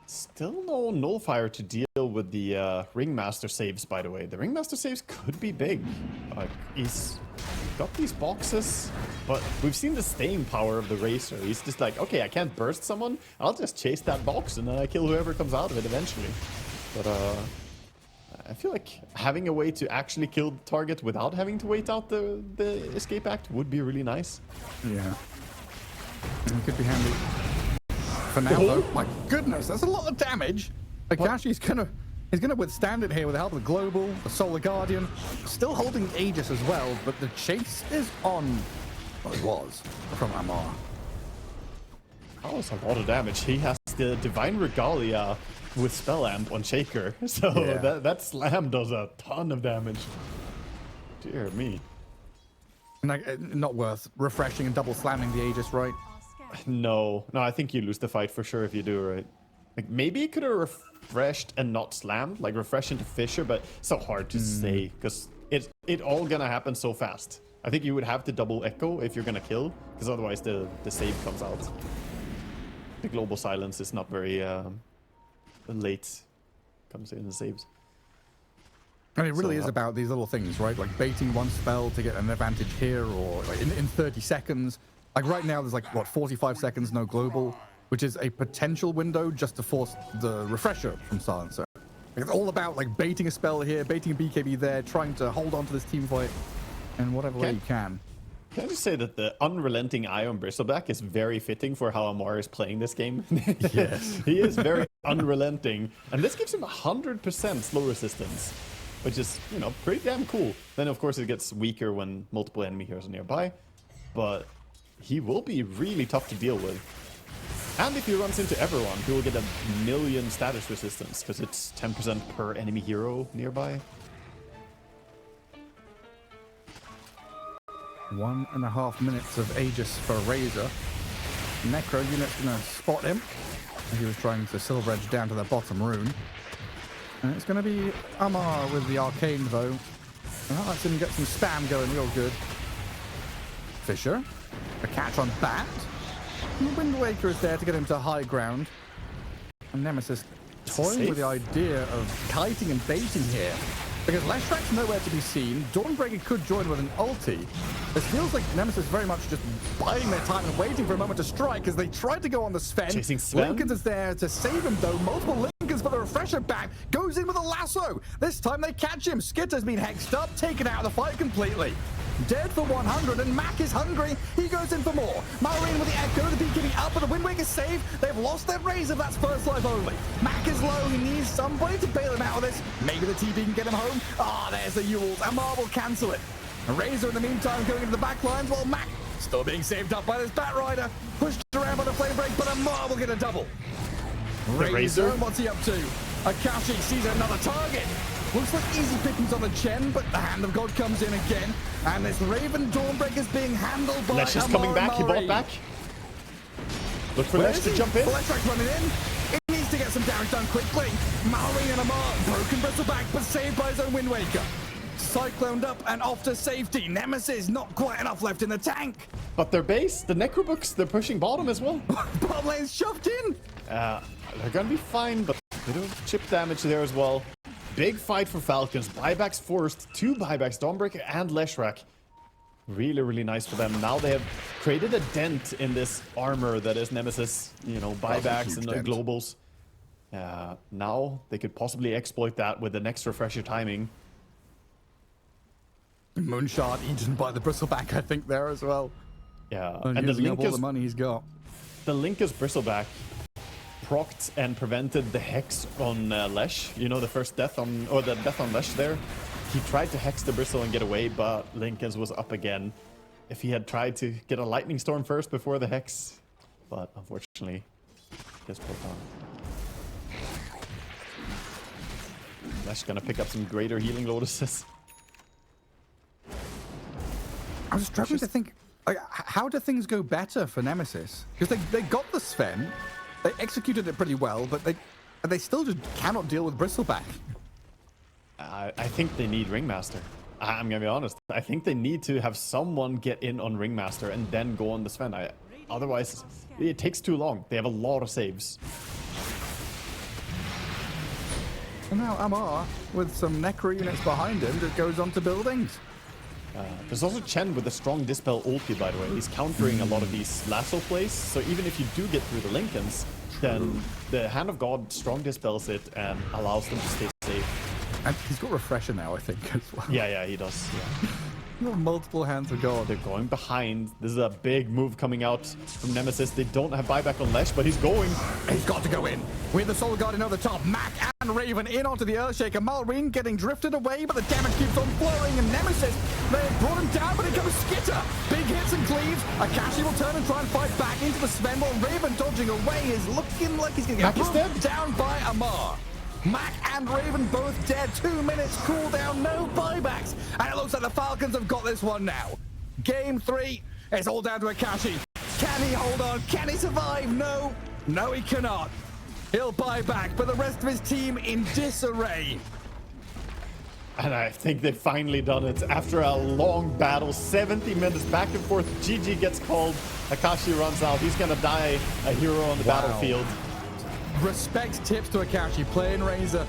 A: Still no nullifier to deal with the Ringmaster saves, by the way. The Ringmaster saves could be big. Like, he's got these boxes, but we've seen the staying power of the Racer. He's just like, okay, I can't burst someone. I'll just chase that box and then I kill whoever comes out of it eventually. But I feel like having a way to actually kill the target without having to wait out the escape act would be really nice.
B: Yeah. It could be handy. For now, though, my goodness, that's a lot of damage. Akashi's he's gonna withstand it here with the help of the Global, the Solar Guardian, still holding Aegis as well, but the chase is on. Well, it was from Amar.
A: That was a lot of damage. He has the Divine Regalia with Spell Amp on Shaker, so
B: Yeah.
A: that slam does a ton of damage. Dear me.
B: Not worth refreshing and double slamming the Aegis, right?
A: No, I think you lose the fight for sure if you do, right? Like, maybe it could have refreshed and not slammed, like refresh into Fissure, but so hard to say, because it all gonna happen so fast. I think you would have to double echo if you're gonna kill, because otherwise the save comes out. The Global Silence is not very late, comes in the saves.
B: And it really is about these little things, right? Like baiting one spell to get an advantage here, or like in 30 seconds. Like right now, there's like, what, 45 seconds, no global, which is a potential window just to force the refresher from Silencer. Like, it's all about like baiting a spell here, baiting a BKB there, trying to hold on to this team fight in whatever way you can.
A: Can I just say that the unrelenting eye on Bristleback is very fitting for how Amar is playing this game?
B: Yes.
A: He is very unrelenting, and this gives him 100% slow resistance, which is, you know, pretty damn cool. Then, of course, it gets weaker when multiple enemy heroes are nearby, but he will be really tough to deal with. And if he runs into everyone, he will get 1,000,000 status resistance, because it's 10% per enemy hero nearby.
B: 1.5 minutes of Aegis for Razor. Necro unit's gonna spot him. He was trying to Silver Edge down to the bottom rune. And it's gonna be Amar with the Arcane, though. And that lets him get some spam going real good. Fissure. A catch on Bat. And the Wind Waker is there to get him to high ground. And Nemesis toying with the idea of kiting and baiting here. Because Leshrac's nowhere to be seen. Dawnbreaker could join with an ulti. It feels like Nemesis very much just biding their time and waiting for a moment to strike as they tried to go on the Sven.
A: Chasing Sven.
B: Lincoln is there to save him, though. Multiple Lincolns for the refresher back. Goes in with a lasso. This time they catch him. Skitter's been hexed up, taken out of the fight completely. dead for 100, and Mac is hungry. He goes in for more. Marine with the echo, the beat getting up, but the Wind Waker save. They've lost their Razor, that's first life only. Mac is low, he needs somebody to bail him out of this. Maybe the TB can get him home. There's the Yules. Amar will cancel it. Razor in the meantime going into the back lines, while Mac still being saved up by this Batrider. Pushed around by the flame break, but Amar will get a double. Razor, what's he up to? Akashi sees another target. Looks like easy pickings on the Chen, but the Hand of God comes in again. And this Raven Dawnbreaker is being handled by
A: Lesh is coming back. He bought back. Look for Lesh to jump in.
B: Fleshrack's running in. He needs to get some damage done quickly. Maureen and Amar, broken bristleback, but saved by his own Wind Waker. Cycloned up and off to safety. Nemesis, not quite enough left in the tank.
A: But their base, the Necrobooks, they're pushing bottom as well.
B: Bottom lane's shoved in.
A: They're gonna be fine, but they do chip damage there as well. Big fight for Falcons. Buybacks forced. 2 buybacks, Dawnbreaker and Leshrac. Really, really nice for them. Now they have created a dent in this armor that is Nemesis, you know, buybacks and the globals. Now they could possibly exploit that with the next refresher timing.
B: Moonshot eaten by the bristleback, I think, there as well.
A: Yeah,
B: and the Link all the money he's got.
A: The Linkus bristleback procced and prevented the hex on Lesh. You know, the first death on, or the death on Lesh there. He tried to hex the bristle and get away, but Linkus was up again. If he had tried to get a lightning storm first before the hex, but unfortunately, just put on. Lesh gonna pick up some greater healing lotuses.
B: I was struggling to think, how do things go better for Nemesis? Because they got the Sven, they executed it pretty well, but they still just cannot deal with bristleback.
A: I think they need Ringmaster. I'm gonna be honest. I think they need to have someone get in on Ringmaster and then go on the Sven. Otherwise, it takes too long. They have a lot of saves.
B: And now Amar, with some Necro units behind him, just goes on to buildings.
A: There's also Chen with a strong Dispel ulti, by the way. He's countering a lot of these lasso plays. So even if you do get through the Lincolns, then the Hand of God strong Dispels it and allows them to stay safe.
B: And he's got Refresher now, I think, as well.
A: Yeah, he does. Yeah.
B: Multiple Hands of God.
A: They're going behind. This is a big move coming out from Nemesis. They don't have buyback on Lesh, but he's going.
B: He's got to go in. With the Soul Guardian over the top, Mac and Raven in onto the Earthshaker. Malrine getting drifted away, but the damage keeps on flowing. And Nemesis, they've brought him down, but it comes Skitter. Big hits and cleaves. Akashi will turn and try and fight back into the Sven, while Raven dodging away is looking like he's going to get brought down by Amar. Mac and Raven both dead. 2 minutes cooldown, no buybacks. And it looks like the Falcons have got this one now. Game 3, it's all down to Akashi. Can he hold on? Can he survive? No, he cannot. He'll buy back, but the rest of his team in disarray.
A: And I think they've finally done it. After a long battle, 70 minutes back and forth, GG gets called. Akashi runs out. He's gonna die a hero on the battlefield.
B: Respect tips to Akashi, playing Razor